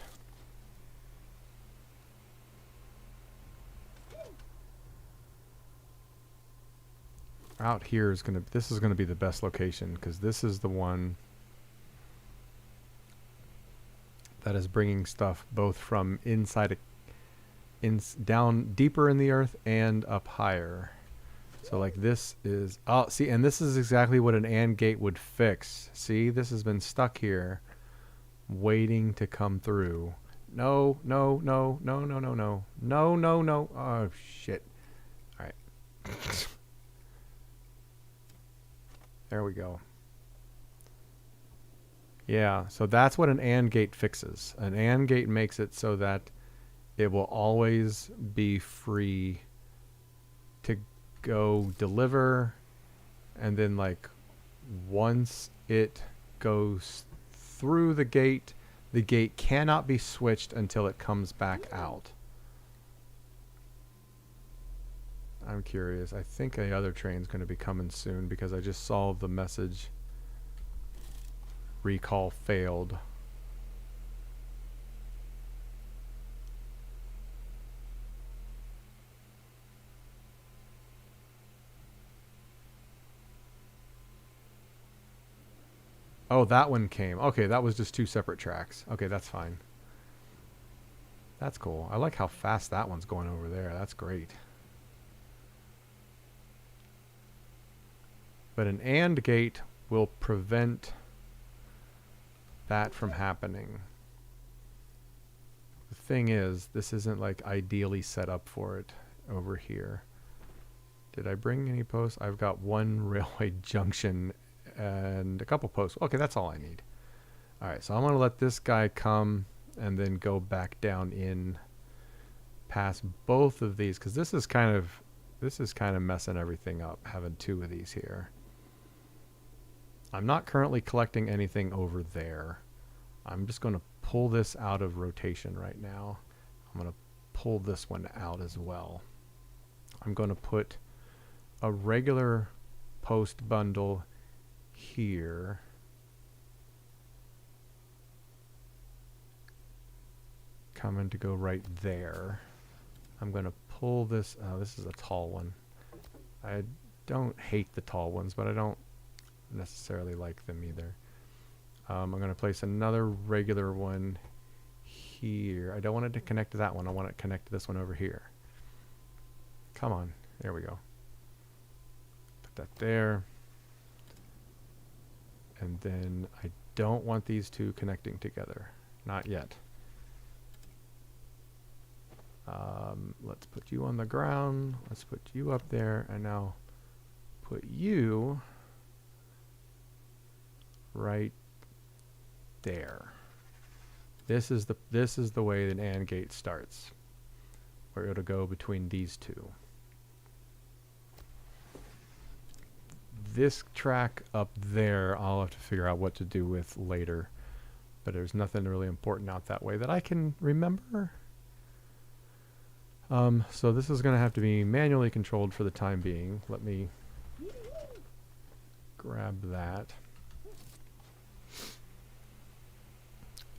Out here is this is gonna be the best location because this is the one that is bringing stuff both from inside down deeper in the earth and up higher. So like this is, oh, see, and this is exactly what an AND gate would fix. See, this has been stuck here waiting to come through. No. Oh shit. All right. There we go. Yeah, so that's what an AND gate fixes. An AND gate makes it so that it will always be free to go deliver, and then like once it goes through the gate cannot be switched until it comes back out. I'm curious. I think the other train's going to be coming soon because I just saw the message recall failed. Oh, that one came. Okay, that was just two separate tracks. Okay, that's fine. That's cool. I like how fast that one's going over there. That's great. But an AND gate will prevent that from happening. The thing is, this isn't like ideally set up for it over here. Did I bring any posts? I've got one railway junction and a couple posts. Okay, that's all I need. All right, so I'm going to let this guy come and then go back down in past both of these because this is kind of messing everything up having two of these here. I'm not currently collecting anything over there. I'm just going to pull this out of rotation right now. I'm going to pull this one out as well. I'm going to put a regular post bundle here. Coming to go right there. I'm going to pull this. Oh, this is a tall one. I don't hate the tall ones, but I don't necessarily like them either. I'm going to place another regular one here. I don't want it to connect to that one. I want it to connect to this one over here. Come on. There we go. Put that there. And then I don't want these two connecting together. Not yet. Let's put you on the ground. Let's put you up there. And now put you right there. This is the way the AND gate starts, where it'll go between these two. This track up there, I'll have to figure out what to do with later, but there's nothing really important out that way that I can remember. So this is going to have to be manually controlled for the time being. Let me grab that.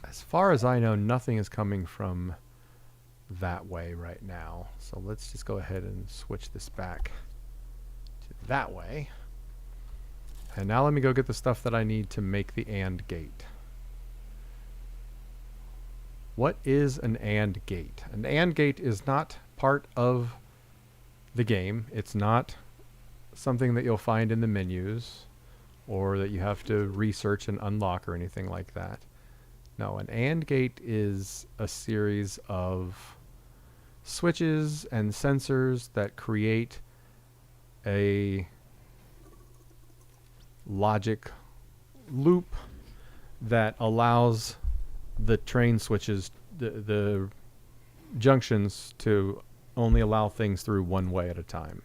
As far as I know, nothing is coming from that way right now. So let's just go ahead and switch this back to that way. And now let me go get the stuff that I need to make the AND gate. What is an AND gate? An AND gate is not part of the game. It's not something that you'll find in the menus or that you have to research and unlock or anything like that. No, an AND gate is a series of switches and sensors that create a logic loop that allows the train switches, the junctions, to only allow things through one way at a time,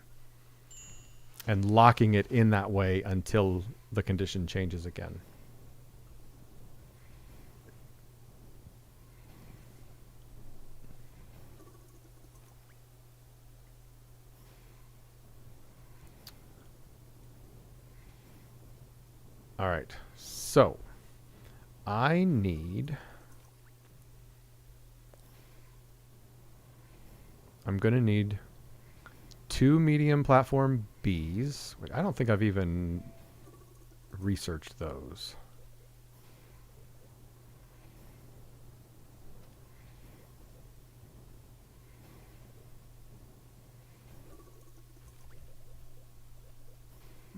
and locking it in that way until the condition changes again. All right, so I'm gonna need 2 medium platform Bs. Wait, I don't think I've even researched those.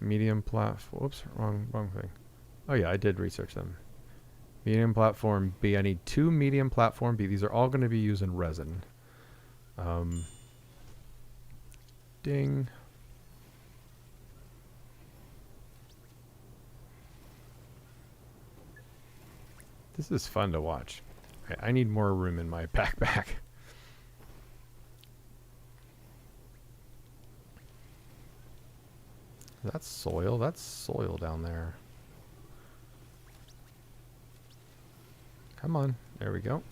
Medium platform. Whoops, wrong thing. Oh yeah, I did research them. Medium platform B. I need 2 medium platform B. These are all going to be using resin. Ding. This is fun to watch. Okay, I need more room in my backpack. That's soil. That's soil down there. Come on. There we go.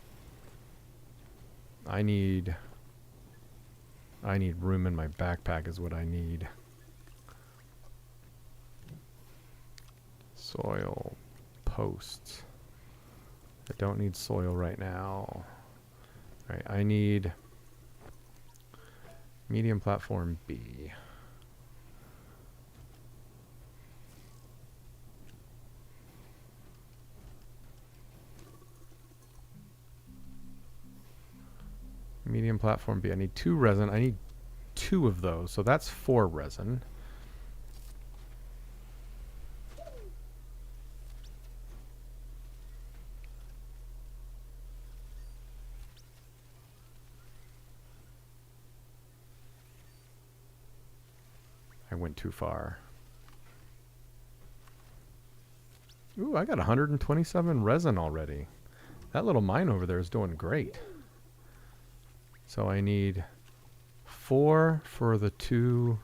I need room in my backpack is what I need. Soil posts. I don't need soil right now. All right, I need medium platform B. Medium platform B. I need 2 resin. I need 2 of those, so that's 4 resin. I went too far. Ooh, I got 127 resin already. That little mine over there is doing great. So I need 4 for the 2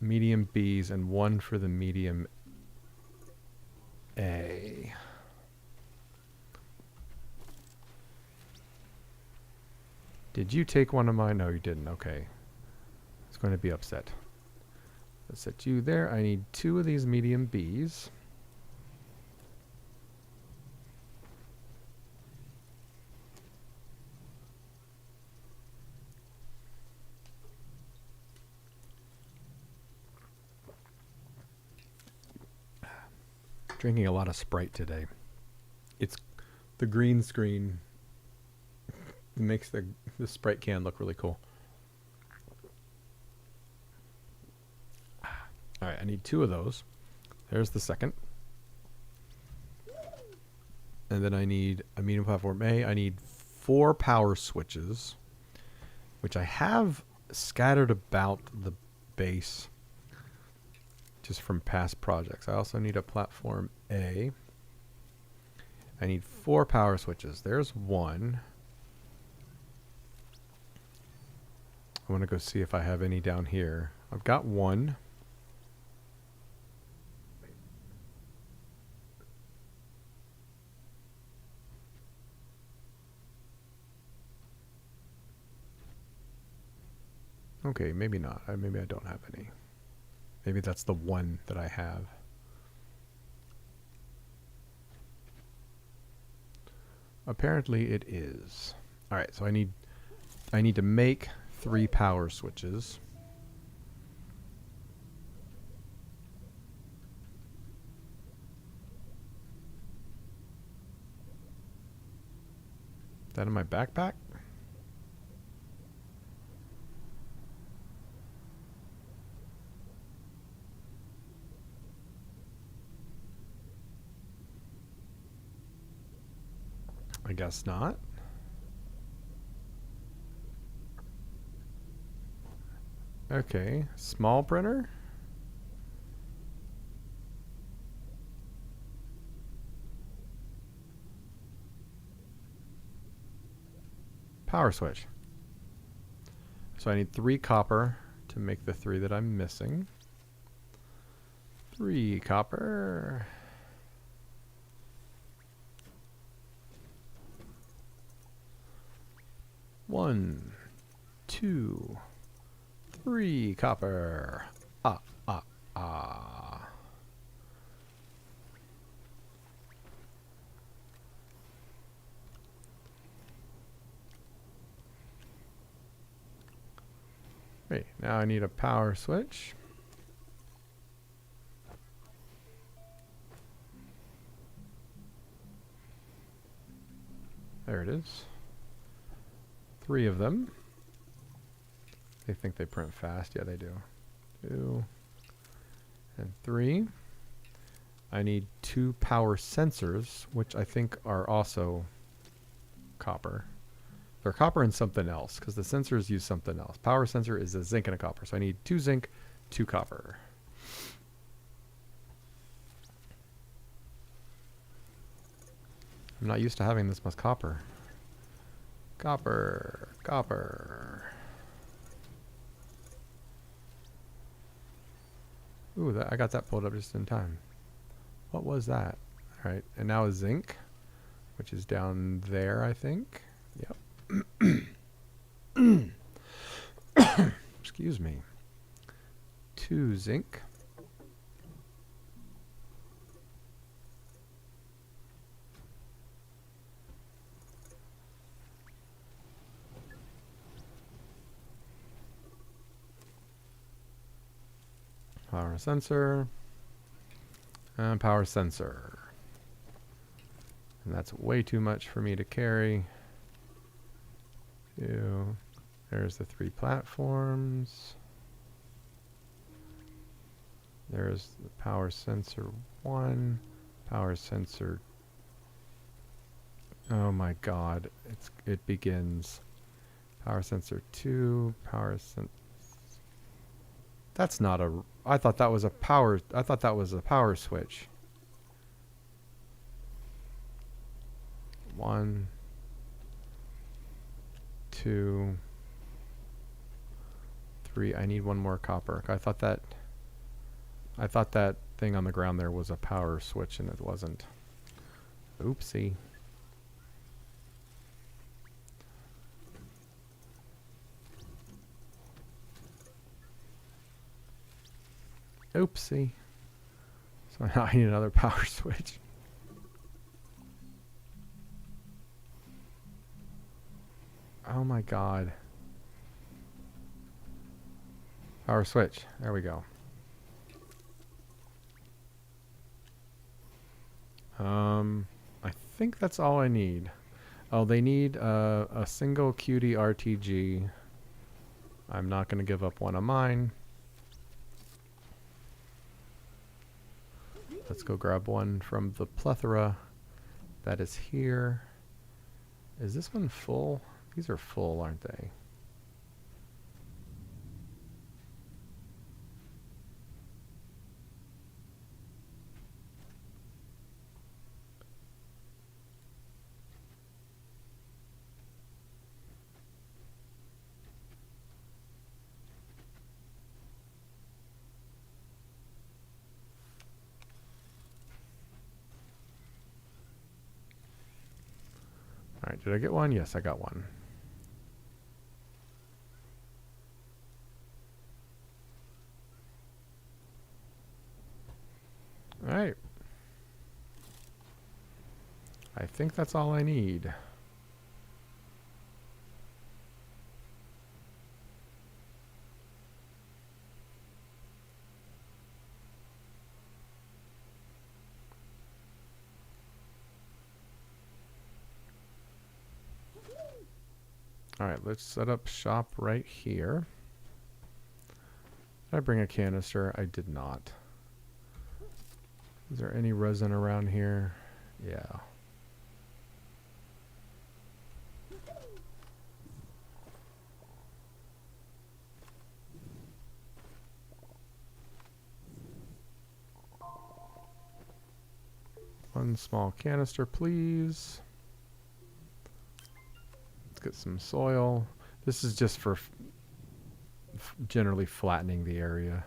medium Bs and 1 for the medium A. Did you take one of mine? No, you didn't. Okay. It's going to be upset. Let's set you there. I need 2 of these medium Bs. Drinking a lot of Sprite today. It's the green screen. It makes the Sprite can look really cool. All right, I need 2 of those. There's the second. And then I need a medium platform A. I need 4 power switches, which I have scattered about the base just from past projects. I also need a platform A. I need 4 power switches. There's 1. I want to go see if I have any down here. I've got 1. Okay, maybe not. Maybe I don't have any. Maybe that's the 1 that I have. Apparently it is. All right, so I need to make 3 power switches. Is that in my backpack? guess not. Okay, small printer. Power switch. So I need 3 copper to make the 3 that I'm missing. 3 copper. One, 2, 3 copper. Ah, ah, ah. Great, now I need a power switch. There it is. 3 of them. They think they print fast. Yeah, they do. 2 and 3. I need 2 power sensors, which I think are also copper. They're copper and something else, because the sensors use something else. Power sensor is a zinc and a copper. So I need 2 zinc, 2 copper. I'm not used to having this much copper. Copper, copper. Ooh, I got that pulled up just in time. What was that? All right, and now zinc, which is down there, I think. Yep. Excuse me. 2 zinc. Power sensor. And power sensor. And that's way too much for me to carry. 2. There's the 3 platforms. There's the power sensor 1. Power sensor. Oh my god. It begins. Power sensor 2. Power sensor. That's not a. I thought that was a power. I thought that was a power switch. 1, 2, 3. I need 1 more copper. I thought that thing on the ground there was a power switch, and it wasn't. Oopsie. Oopsie. So now I need another power switch. Oh my god. Power switch. There we go. I think that's all I need. Oh, they need a single QD RTG. I'm not going to give up one of mine. Let's go grab one from the plethora that is here. Is this one full? These are full, aren't they? All right, did I get one? Yes, I got one. All right. I think that's all I need. All right, let's set up shop right here. Did I bring a canister? I did not. Is there any resin around here? Yeah. small canister, please. Let's get some soil. This is just for generally flattening the area.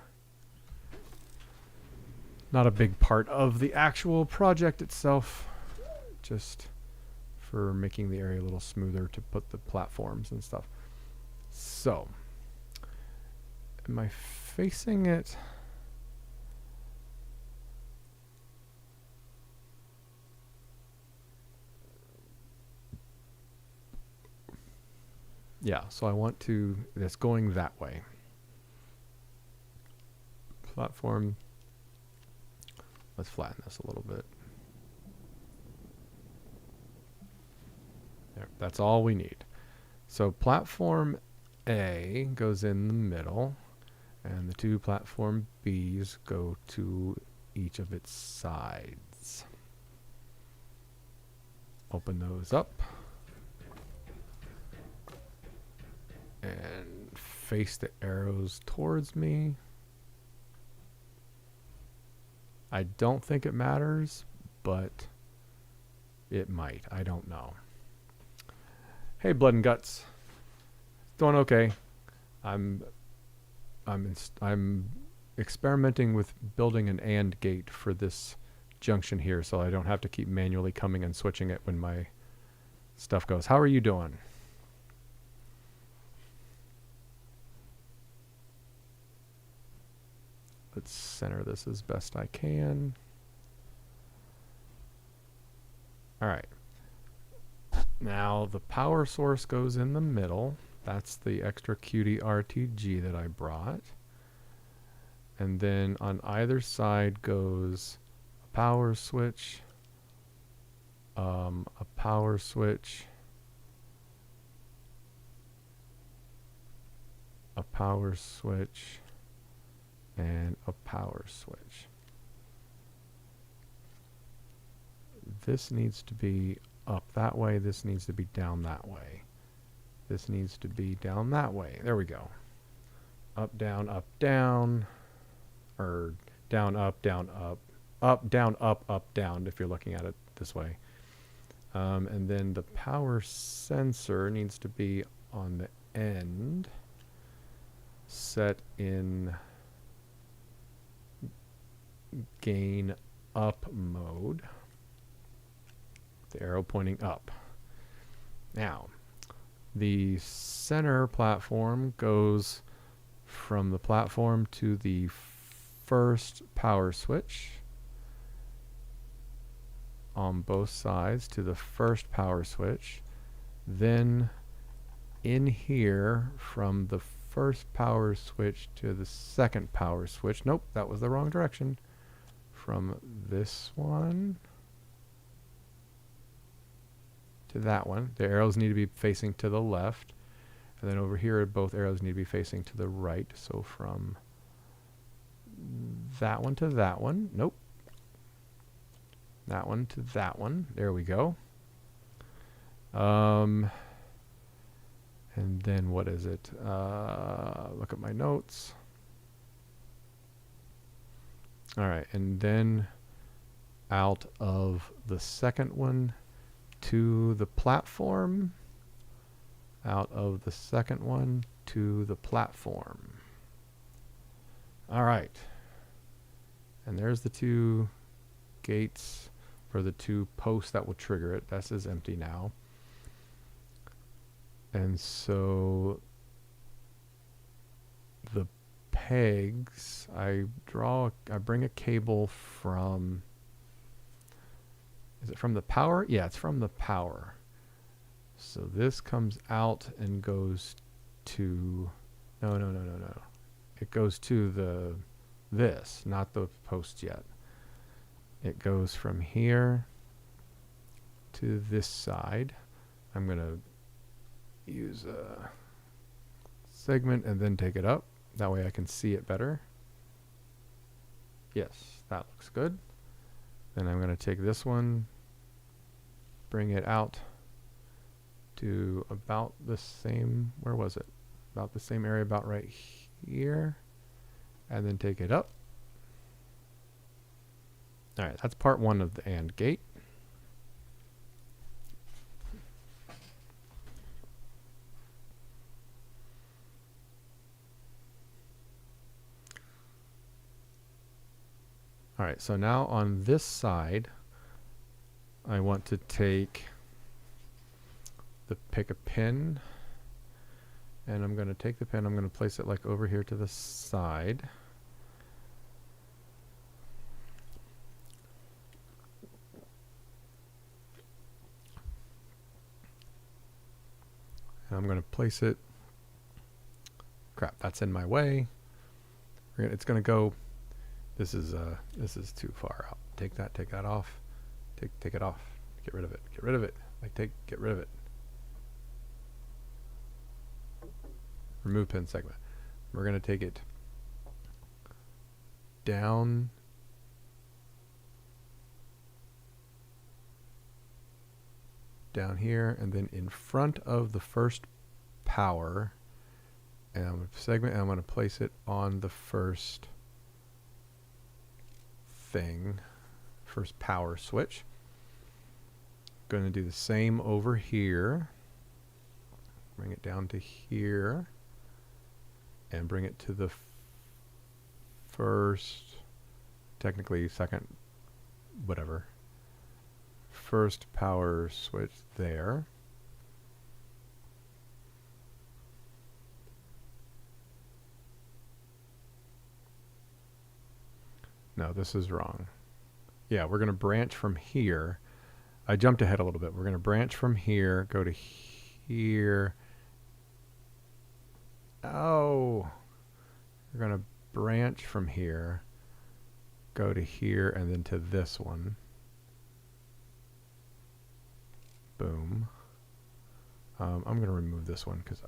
Not a big part of the actual project itself, just for making the area a little smoother to put the platforms and stuff. So, am I facing it? Yeah, so I want to, that's going that way. Platform. Let's flatten this a little bit. There, that's all we need. So platform A goes in the middle, and the two platform B's go to each of its sides. Open those up. And face the arrows towards me. I don't think it matters, but it might. I don't know. Hey, Blood and Guts. Doing okay. I'm experimenting with building an AND gate for this junction here, so I don't have to keep manually coming and switching it when my stuff goes. How are you doing? Let's center this as best I can. All right. Now the power source goes in the middle. That's the extra cutie RTG that I brought. And then on either side goes a power switch, a power switch, a power switch, and a power switch. This needs to be up that way. This needs to be down that way. This needs to be down that way. There we go. Up, down, or down, up, down, up, down, if you're looking at it this way. And then the power sensor needs to be on the end, set in gain up mode. The arrow pointing up. Now, the center platform goes from the platform to the first power switch on both sides to the first power switch. Then in here from the first power switch to the second power switch. Nope, that was the wrong direction. From this one to that one. The arrows need to be facing to the left. And then over here, both arrows need to be facing to the right. So from that one to that one. Nope. That one to that one. There we go. And then what is it? Look at my notes. All right, and then out of the second one to the platform, out of the second one to the platform. All right, and there's the two gates for the two posts that will trigger it. This is empty now. And so the pegs, I bring a cable from, is it from the power? Yeah, it's from the power. So this comes out and goes to, no. It goes to this, not the post yet. It goes from here to this side. I'm going to use a segment and then take it up. That way I can see it better. Yes, that looks good. Then I'm going to take this one, bring it out to about the same, where was it? About the same area, about right here. And then take it up. All right, that's part one of the AND gate. right, so now on this side, I want to pick a pin, and I'm going to take the pin, I'm going to place it like over here to the side. And I'm going to place it, crap, that's in my way. It's going to go, this is too far out. Take that off. Take it off. Get rid of it. Get rid of it. Get rid of it. Remove pin segment. We're going to take it down here, and then in front of the first power, and I'm going to segment, and I'm going to place it on the first thing, first power switch. Going to do the same over here. Bring it down to here, and bring it to the first, technically second, whatever, first power switch there. No, this is wrong. Yeah, we're going to branch from here. I jumped ahead a little bit. We're going to branch from here, go to here. Oh, we're going to branch from here, go to here, and then to this one. Boom. I'm going to remove this one because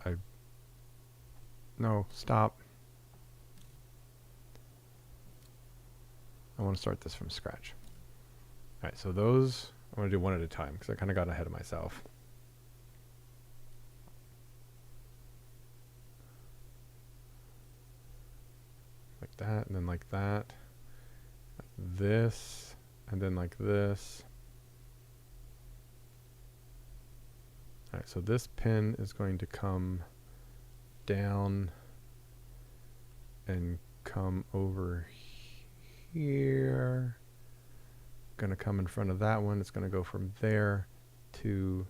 no, stop. I want to start this from scratch. All right, so those, I want to do one at a time because I kind of got ahead of myself. Like that, and then like that. Like this, and then like this. All right, so this pin is going to come down and come over here. Going to come in front of that one. It's going to go from there to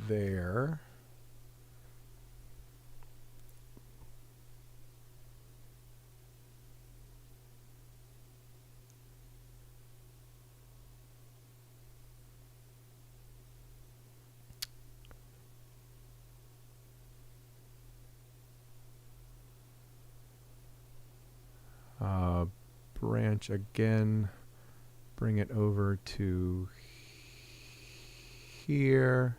there. Branch again, bring it over to here,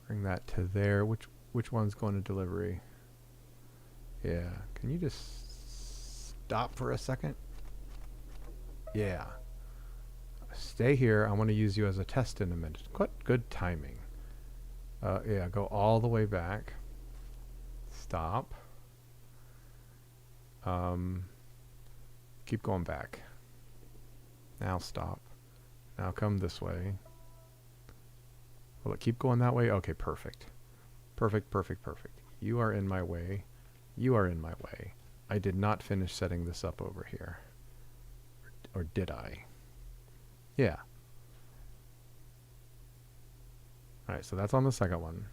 bring that to there. Which one's going to delivery? Yeah, can you just stop for a second? Yeah, stay here. I want to use you as a test in a minute. What good timing. Yeah, go all the way back, stop. Keep going back. Now stop. Now come this way. Will it keep going that way? Okay, perfect. Perfect, perfect, perfect. You are in my way. You are in my way. I did not finish setting this up over here. Or did I? Yeah. Alright, so that's on the second one.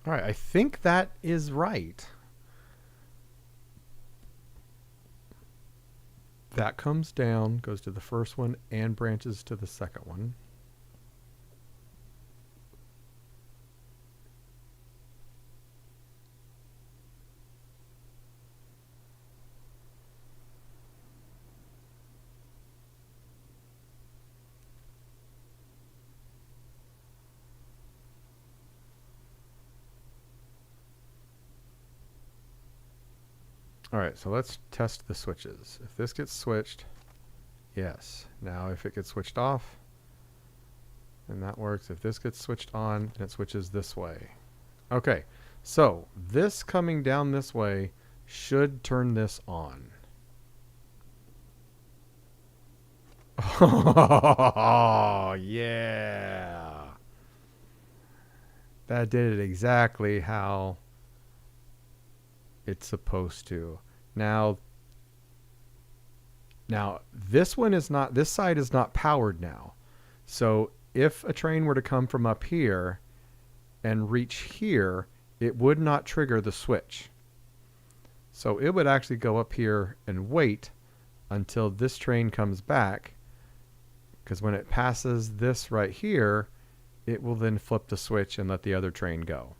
All right, I think that is right. That comes down, goes to the first one, and branches to the second one. All right, so let's test the switches. If this gets switched, yes. Now if it gets switched off, then that works. If this gets switched on, and it switches this way. Okay, so this coming down this way should turn this on. Oh, yeah. That did it exactly how it's supposed to. Now this one is not, this side is not powered now. So if a train were to come from up here and reach here, it would not trigger the switch. So it would actually go up here and wait until this train comes back, because when it passes this right here, it will then flip the switch and let the other train go.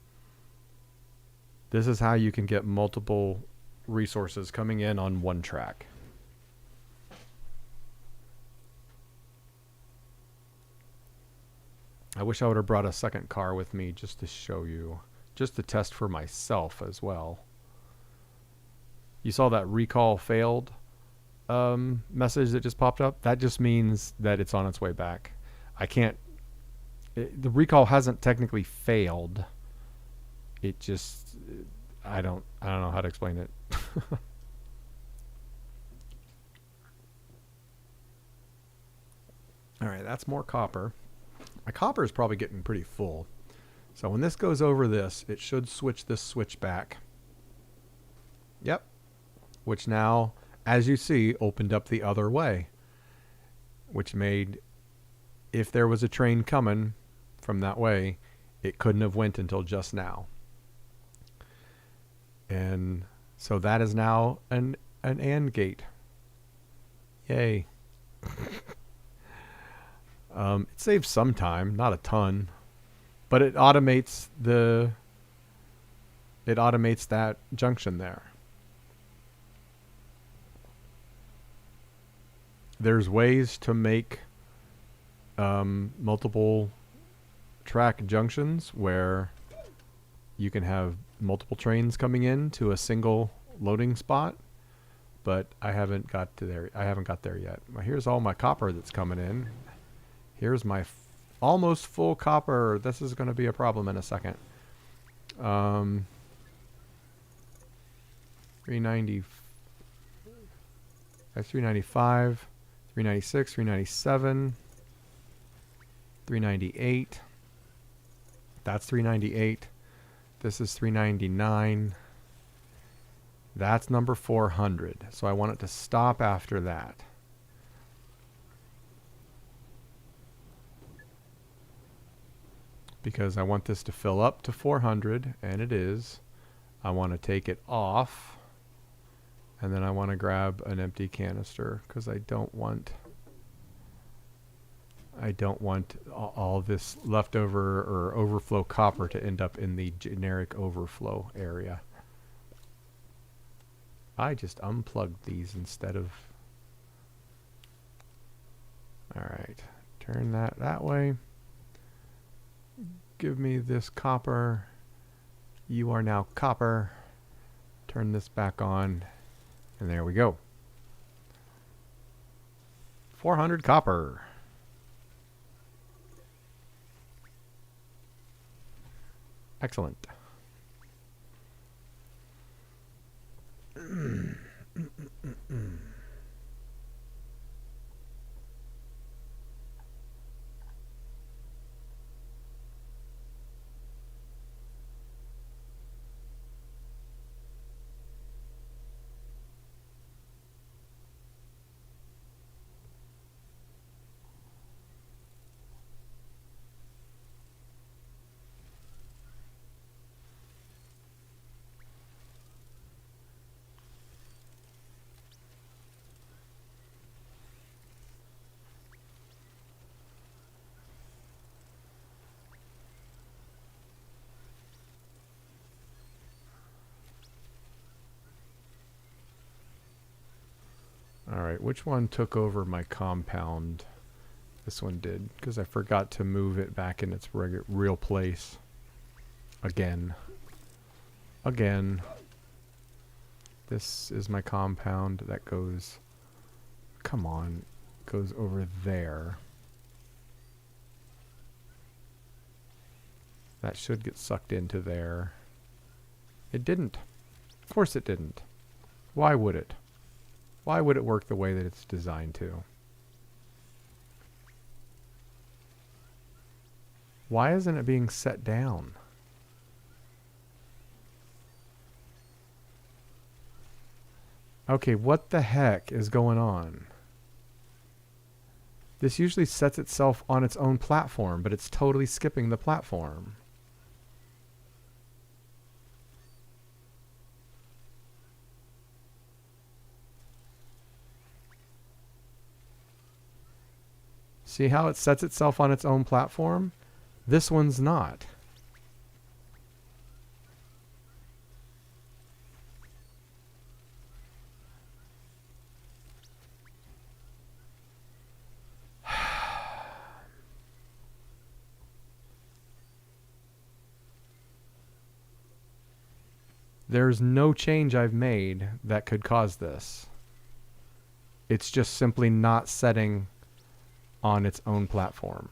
This is how you can get multiple resources coming in on one track. I wish I would have brought a second car with me just to show you, just to test for myself as well. You saw that recall failed message that just popped up? That just means that it's on its way back. I can't, the recall hasn't technically failed. It just, I don't know how to explain it. All right, that's more copper. My copper is probably getting pretty full. So when this goes over this, it should switch this switch back. Yep. Which now, as you see, opened up the other way. Which made, if there was a train coming from that way, it couldn't have went until just now. And so that is now an AND gate. Yay. It saves some time, not a ton, but it automates that junction there. There's ways to make multiple track junctions where you can have multiple trains coming in to a single loading spot, but I haven't got there yet. Here's all my copper that's coming in. Here's my almost full copper. This is going to be a problem in a second. 390. That's 395, 396, 397, 398. That's 398. This is 399. That's number 400. So I want it to stop after that. Because I want this to fill up to 400, and it is. I want to take it off, and then I want to grab an empty canister, because I don't want all this leftover or overflow copper to end up in the generic overflow area. I just unplugged these instead of... Alright, turn that way. Give me this copper. You are now copper. Turn this back on. And there we go. 400 copper. Excellent. Alright, which one took over my compound? This one did, because I forgot to move it back in its real place. Again. This is my compound that goes... Come on. Goes over there. That should get sucked into there. It didn't. Of course it didn't. Why would it? Why would it work the way that it's designed to? Why isn't it being set down? Okay, what the heck is going on? This usually sets itself on its own platform, but it's totally skipping the platform. See how it sets itself on its own platform? This one's not. There's no change I've made that could cause this. It's just simply not setting on its own platform.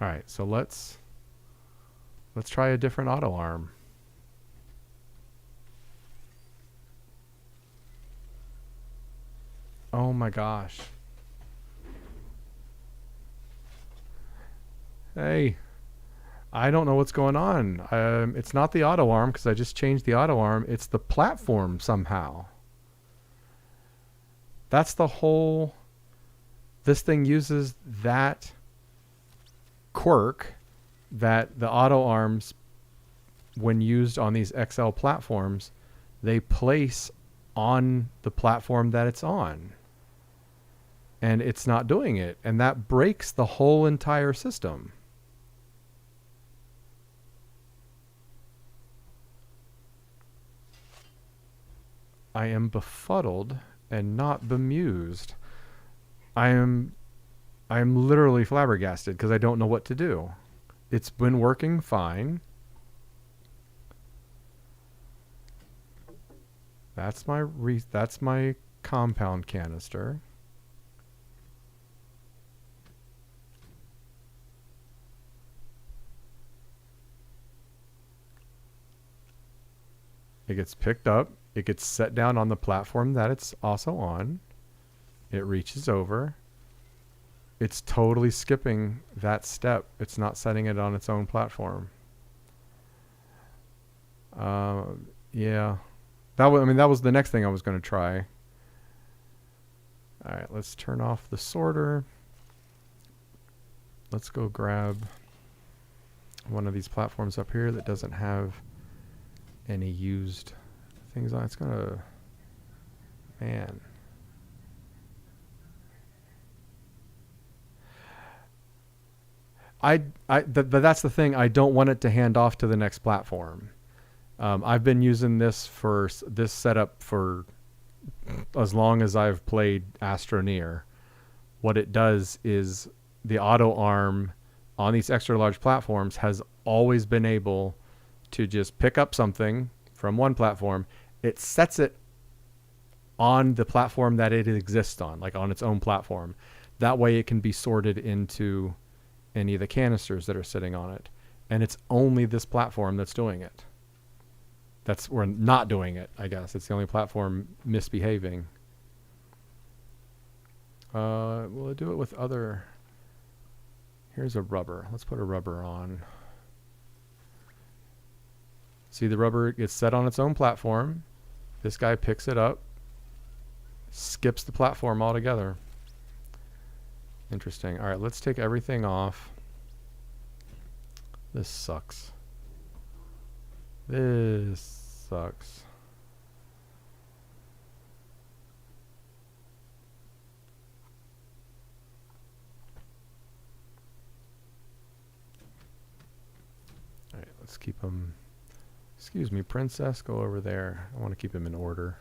All right, so let's try a different auto arm. Oh my gosh. Hey, I don't know what's going on. It's not the auto arm because I just changed the auto arm. It's the platform somehow. That's the whole... This thing uses that quirk that the auto arms, when used on these XL platforms, they place on the platform that it's on. And it's not doing it. And that breaks the whole entire system. I am befuddled and not bemused. I am literally flabbergasted because I don't know what to do. It's been working fine. That's my compound canister. It gets picked up. It gets set down on the platform that it's also on. It reaches over. It's totally skipping that step. It's not setting it on its own platform. Yeah. That was the next thing I was going to try. All right, let's turn off the sorter. Let's go grab one of these platforms up here that doesn't have any used things on. It's gonna, man. But that's the thing. I don't want it to hand off to the next platform. I've been using this setup for as long as I've played Astroneer. What it does is the auto arm on these extra large platforms has always been able to just pick up something from one platform. It sets it on the platform that it exists on, like on its own platform. That way it can be sorted into any of the canisters that are sitting on it. And it's only this platform that's doing it. We're not doing it, I guess. It's the only platform misbehaving. We'll do it with other... Here's a rubber. Let's put a rubber on. See, the rubber gets set on its own platform. This guy picks it up, skips the platform altogether. Interesting. All right, let's take everything off. This sucks. This sucks. All right, let's keep them... Excuse me, princess, go over there. I want to keep them in order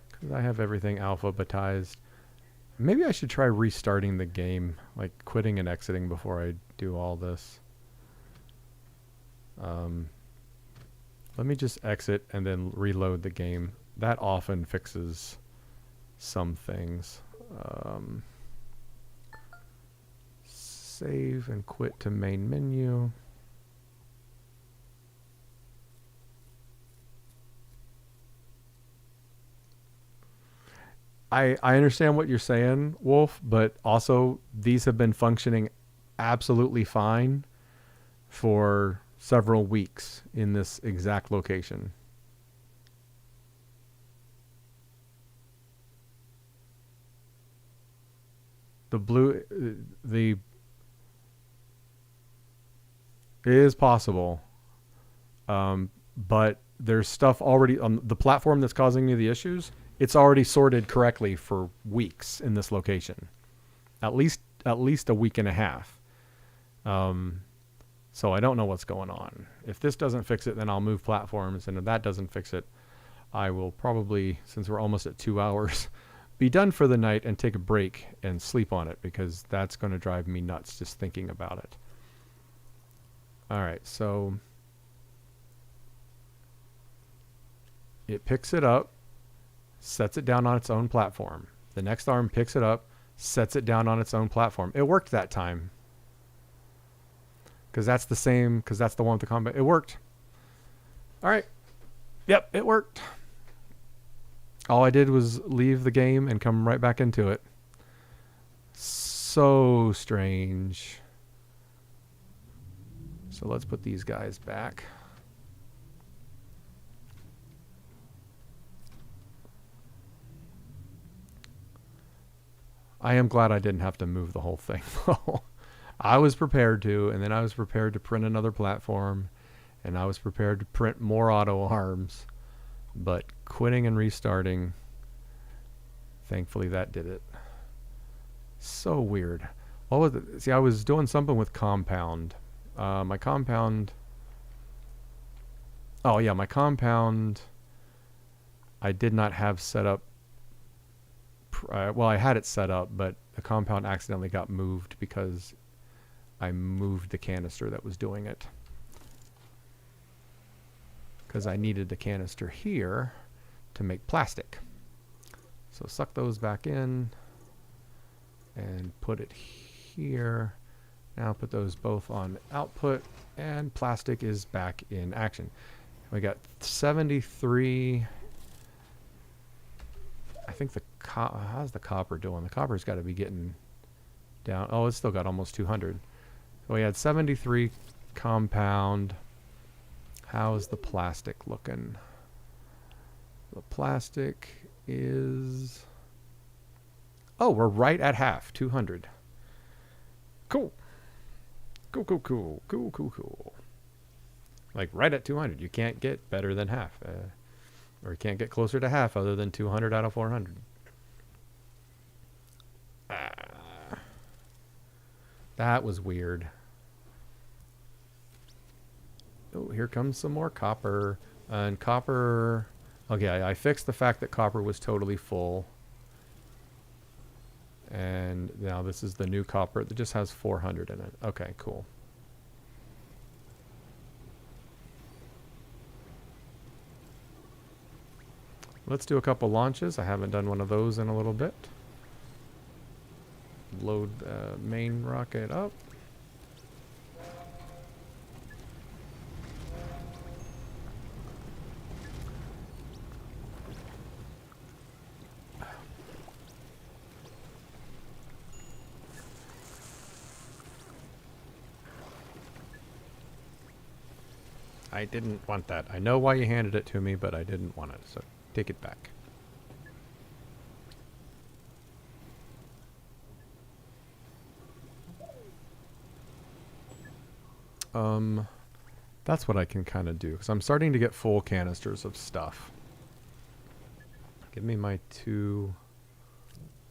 because I have everything alphabetized. Maybe I should try restarting the game, like quitting and exiting before I do all this. Let me just exit and then reload the game. That often fixes some things. Save and quit to main menu. I understand what you're saying, Wolf, but also these have been functioning absolutely fine for several weeks in this exact location. The it is possible, but there's stuff already on the platform that's causing me the issues. It's already sorted correctly for weeks in this location, at least a week and a half. So I don't know what's going on. If this doesn't fix it, then I'll move platforms, and if that doesn't fix it, I will probably, since we're almost at 2 hours, be done for the night and take a break and sleep on it, because that's going to drive me nuts just thinking about it. All right, so it picks it up, sets it down on its own platform. The next arm picks it up, sets it down on its own platform. It worked that time. Because that's the one with the combat. It worked. All right. Yep, it worked. All I did was leave the game and come right back into it. So strange. So let's put these guys back. I am glad I didn't have to move the whole thing. I was prepared to, and then I was prepared to print another platform, and I was prepared to print more auto arms, but quitting and restarting, thankfully that did it. So weird. What was it? See, I was doing something with compound. My compound. Oh yeah, my compound. I did not have set up. Well, I had it set up, but the compound accidentally got moved because I moved the canister that was doing it. Because I needed the canister here to make plastic. So suck those back in and put it here. Now put those both on output, and plastic is back in action. We got 73. I think how's the copper doing? The copper's got to be getting down. Oh, it's still got almost 200. So we had 73 compound. How's the plastic looking? The plastic is... Oh, we're right at half, 200. Cool. Cool. Like right at 200. You can't get better than half. Or you can't get closer to half other than 200 out of 400. That was weird. Oh, here comes some more copper. And copper... Okay, I fixed the fact that copper was totally full. And now this is the new copper that just has 400 in it. Okay, cool. Let's do a couple launches. I haven't done one of those in a little bit. Load main rocket up. I didn't want that. I know why you handed it to me, but I didn't want it, so take it back. That's what I can kind of do, because I'm starting to get full canisters of stuff. Give me my 2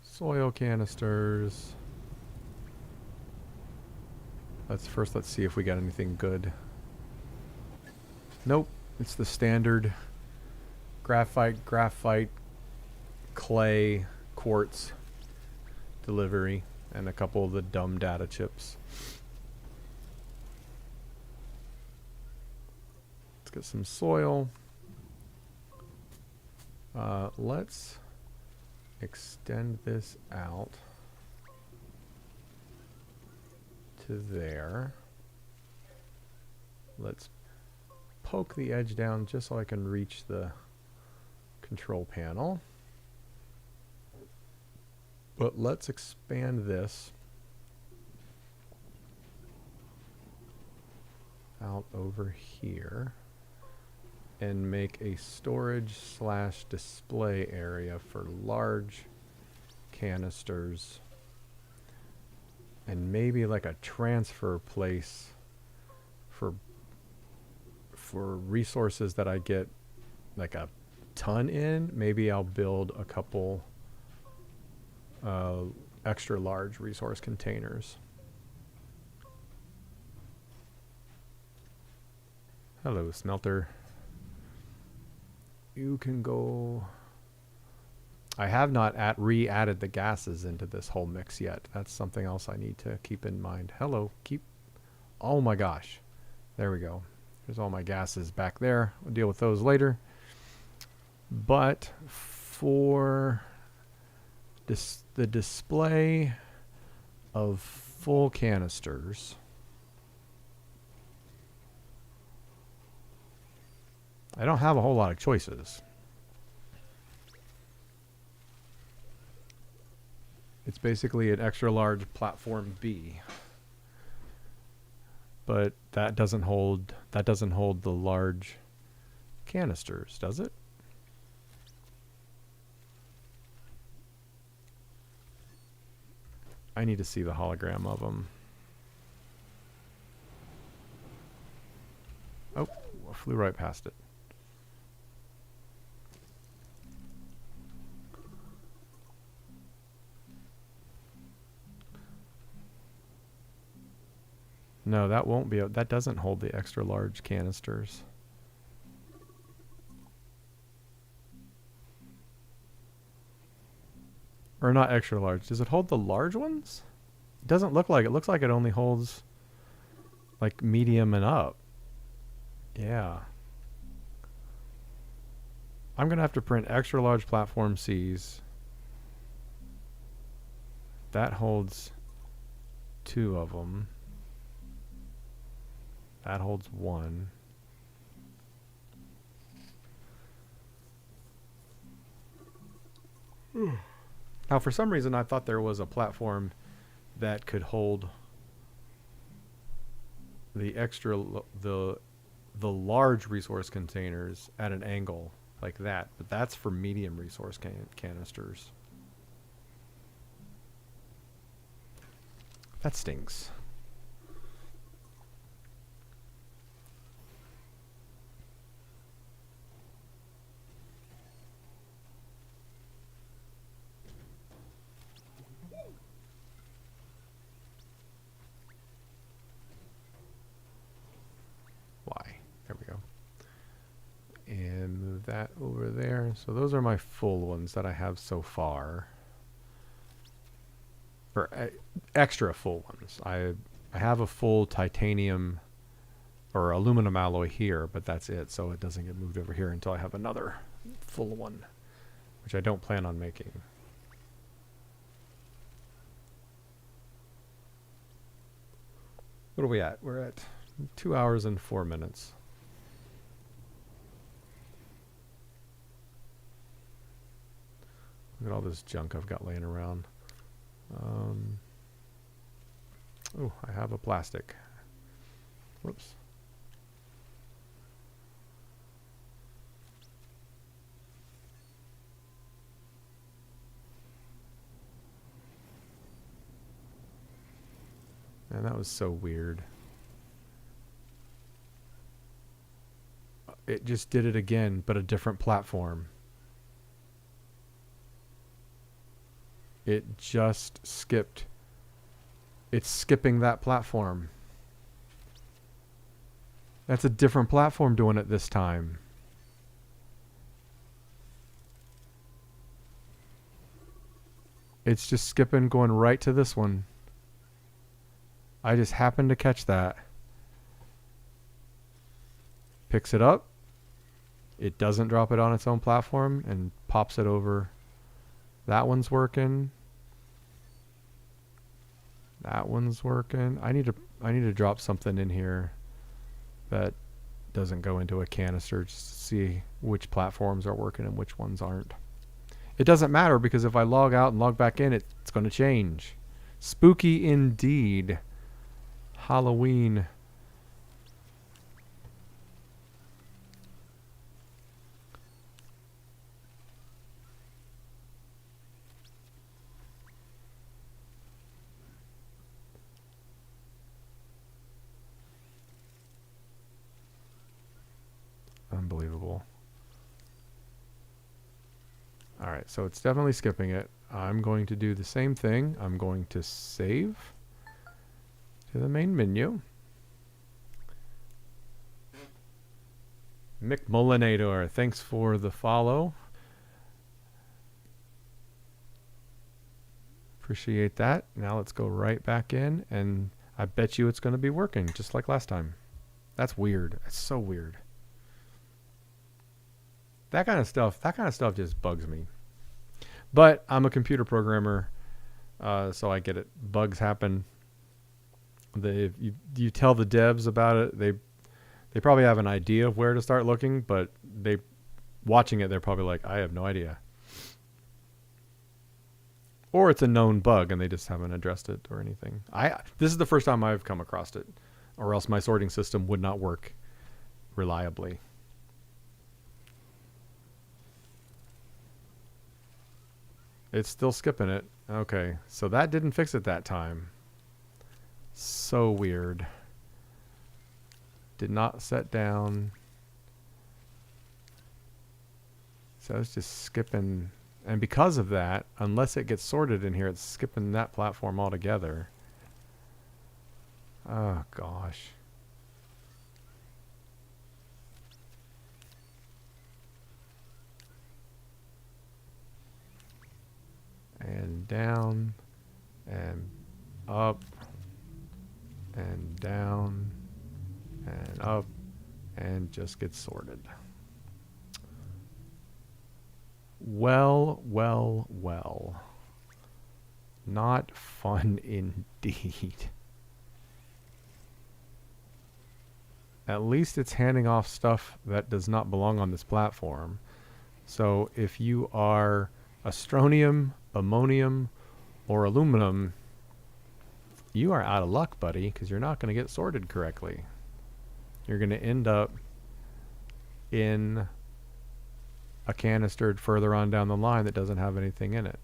soil canisters. Let's see if we got anything good. Nope, it's the standard graphite, clay, quartz delivery, and a couple of the dumb data chips. Let's get some soil. Let's extend this out to there. Let's poke the edge down just so I can reach the control panel. But let's expand this out over here and make a storage / display area for large canisters, and maybe like a transfer place for resources that I get like a ton in. Maybe I'll build a couple extra large resource containers. Hello, smelter. You can go. I have not re-added the gases into this whole mix yet. That's something else I need to keep in mind. Hello, oh my gosh. There we go. There's all my gases back there. We'll deal with those later. But for the display of full canisters, I don't have a whole lot of choices. It's basically an extra large platform B. But that doesn't hold the large canisters, does it? I need to see the hologram of them. Oh, I flew right past it. No, that won't be. That doesn't hold the extra large canisters. Or not extra large. Does it hold the large ones? It doesn't look like it. It looks like it only holds like medium and up. Yeah. I'm going to have to print extra large platform Cs. That holds 2 of them. That holds 1. Now, for some reason, I thought there was a platform that could hold the the large resource containers at an angle like that, but that's for medium resource canisters. That stinks. There we go. And move that over there. So those are my full ones that I have so far. Or extra full ones. I have a full titanium or aluminum alloy here, but that's it. So it doesn't get moved over here until I have another full one, which I don't plan on making. What are we at? We're at 2 hours and 4 minutes. Look at all this junk I've got laying around. Oh, I have a plastic. Whoops. Man, that was so weird. It just did it again, but a different platform. It just skipped. It's skipping that platform. That's a different platform doing it this time. It's just skipping, going right to this one. I just happened to catch that. Picks it up. It doesn't drop it on its own platform and pops it over. That one's working. That one's working. I need to drop something in here that doesn't go into a canister just to see which platforms are working and which ones aren't. It doesn't matter because if I log out and log back in, it It's going to change. Spooky indeed. Halloween. Unbelievable. Alright, so it's definitely skipping it. I'm going to do the same thing. I'm going to save to the main menu. Mick Mullinator, thanks for the follow. Appreciate that. Now let's go right back in, and I bet you it's going to be working just like last time. That's weird. That's so weird. That kind of stuff just bugs me. But I'm a computer programmer, so I get it. Bugs happen. You tell the devs about it, they probably have an idea of where to start looking, but watching it, they're probably like, I have no idea. Or it's a known bug and they just haven't addressed it or anything. This is the first time I've come across it, or else my sorting system would not work reliably. It's still skipping it. Okay, so that didn't fix it that time. So weird. Did not set down. So it's just skipping. And because of that, unless it gets sorted in here, it's skipping that platform altogether. Oh, gosh. And down, and up, and down, and up, and just gets sorted. Well, well, well. Not fun indeed. At least it's handing off stuff that does not belong on this platform. So if you are Astronium, ammonium, or aluminum, you are out of luck, buddy, because you're not going to get sorted correctly. You're going to end up in a canister further on down the line that doesn't have anything in it.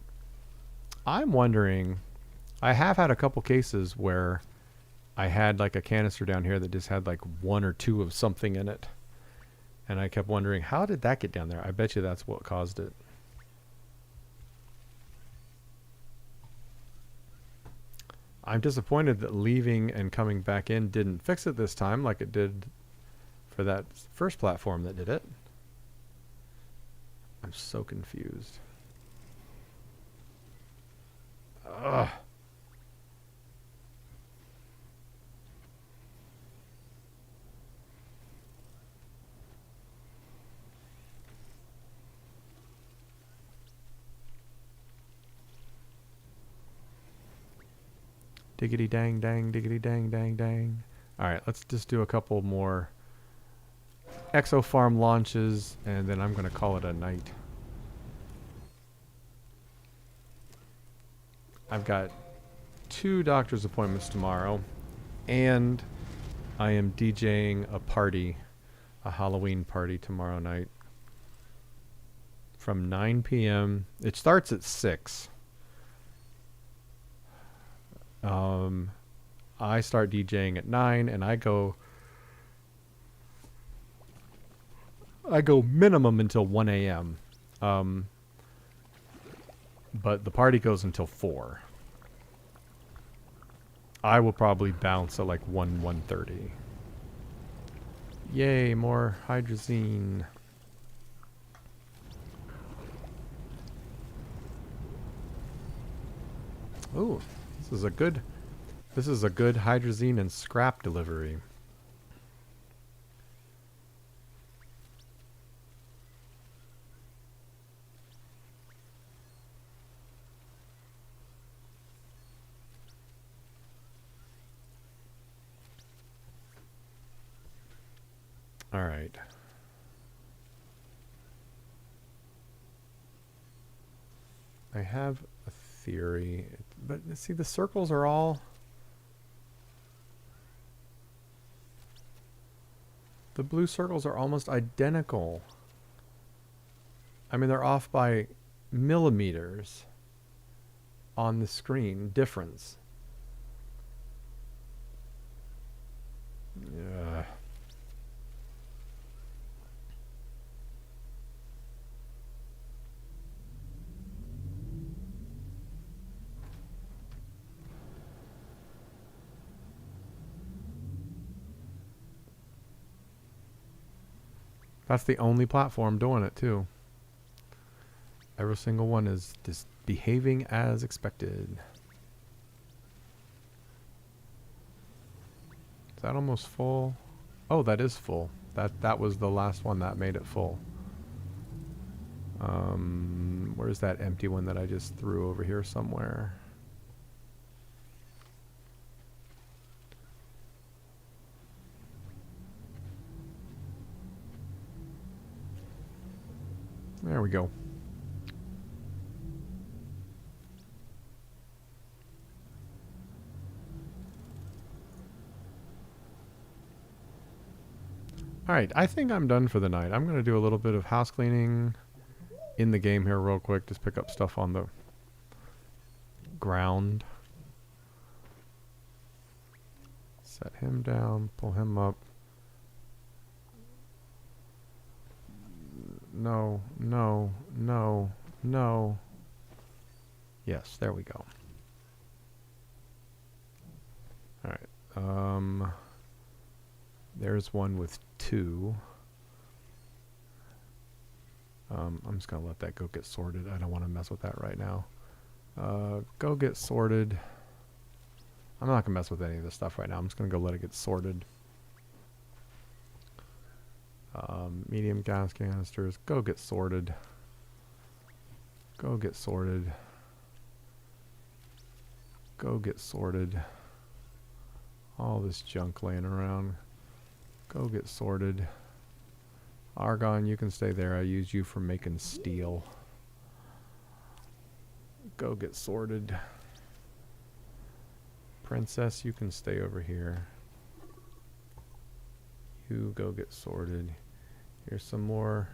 I'm wondering, I have had a couple cases where I had like a canister down here that just had like 1 or 2 of something in it. And I kept wondering, how did that get down there? I bet you that's what caused it. I'm disappointed that leaving and coming back in didn't fix it this time like it did for that first platform that did it. I'm so confused. Ugh. Diggity dang dang, diggity dang dang dang. Alright, let's just do a couple more Exofarm launches, and then I'm going to call it a night. I've got 2 doctor's appointments tomorrow, and I am DJing a party, a Halloween party tomorrow night from 9 p.m. It starts at 6. I start DJing at 9, and I go minimum until 1 a.m. But the party goes until 4. I will probably bounce at like 1:30. Yay, more hydrazine. Ooh, this is a good hydrazine and scrap delivery. All right. I have a theory. But see, the circles are all... The blue circles are almost identical. I mean, they're off by millimeters on the screen difference. Yeah. That's the only platform doing it, too. Every single one is just behaving as expected. Is that almost full? Oh, that is full. That was the last one that made it full. Where's that empty one that I just threw over here somewhere? There we go. Alright, I think I'm done for the night. I'm going to do a little bit of house cleaning in the game here real quick. Just pick up stuff on the ground. Set him down, pull him up. No, no, no, no. Yes, there we go. Alright, there's one with 2. I'm just going to let that go get sorted. I don't want to mess with that right now. Go get sorted. I'm not going to mess with any of this stuff right now. I'm just going to go let it get sorted. Medium gas canisters. Go get sorted. Go get sorted. Go get sorted. All this junk laying around. Go get sorted. Argon, you can stay there. I use you for making steel. Go get sorted. Princess, you can stay over here. You go get sorted. Here's some more.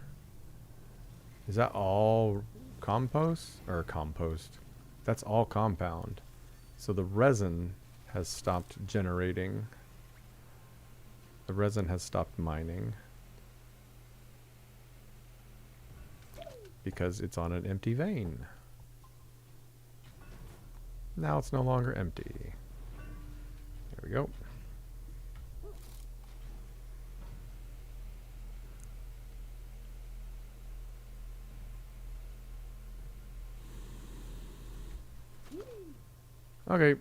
Is that all compost? Or compost. That's all compound. So the resin has stopped generating. The resin has stopped mining. Because it's on an empty vein. Now it's no longer empty. There we go. Okay.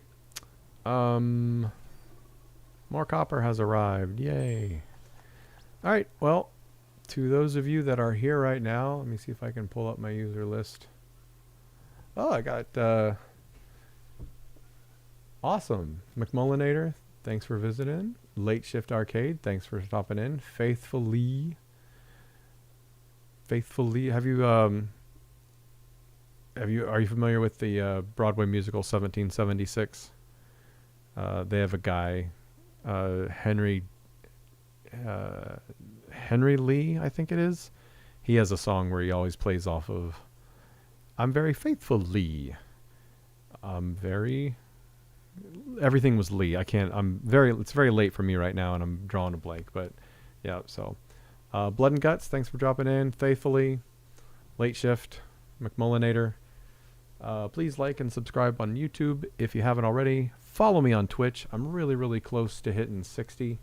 More copper has arrived. Yay. Alright, well, to those of you that are here right now, let me see if I can pull up my user list. Oh, I got, awesome. McMullinator, thanks for visiting. Late Shift Arcade, thanks for stopping in. Faithfully, have you, are you familiar with the Broadway musical 1776? They have a guy, Henry Lee, I think it is. He has a song where he always plays off of, I'm very faithful, Lee. Everything was Lee. It's very late for me right now and I'm drawing a blank, but yeah, so. Blood and Guts, thanks for dropping in. Faithfully, Late Shift, McMullinator. Please like and subscribe on YouTube if you haven't already. Follow me on Twitch. I'm really, really close to hitting 60,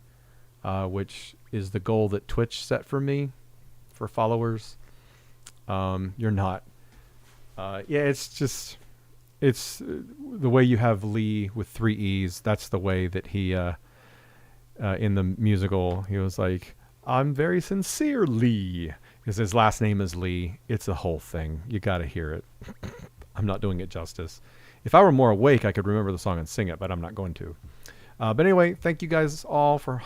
which is the goal that Twitch set for me for followers. You're not. Yeah, it's the way you have Lee with 3 E's. That's the way that he, in the musical, he was like, I'm very sincere, Lee. Because his last name is Lee. It's a whole thing. You got to hear it. I'm not doing it justice. If I were more awake, I could remember the song and sing it, but I'm not going to. But anyway, thank you guys all for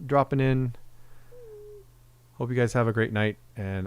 dropping in. Hope you guys have a great night, and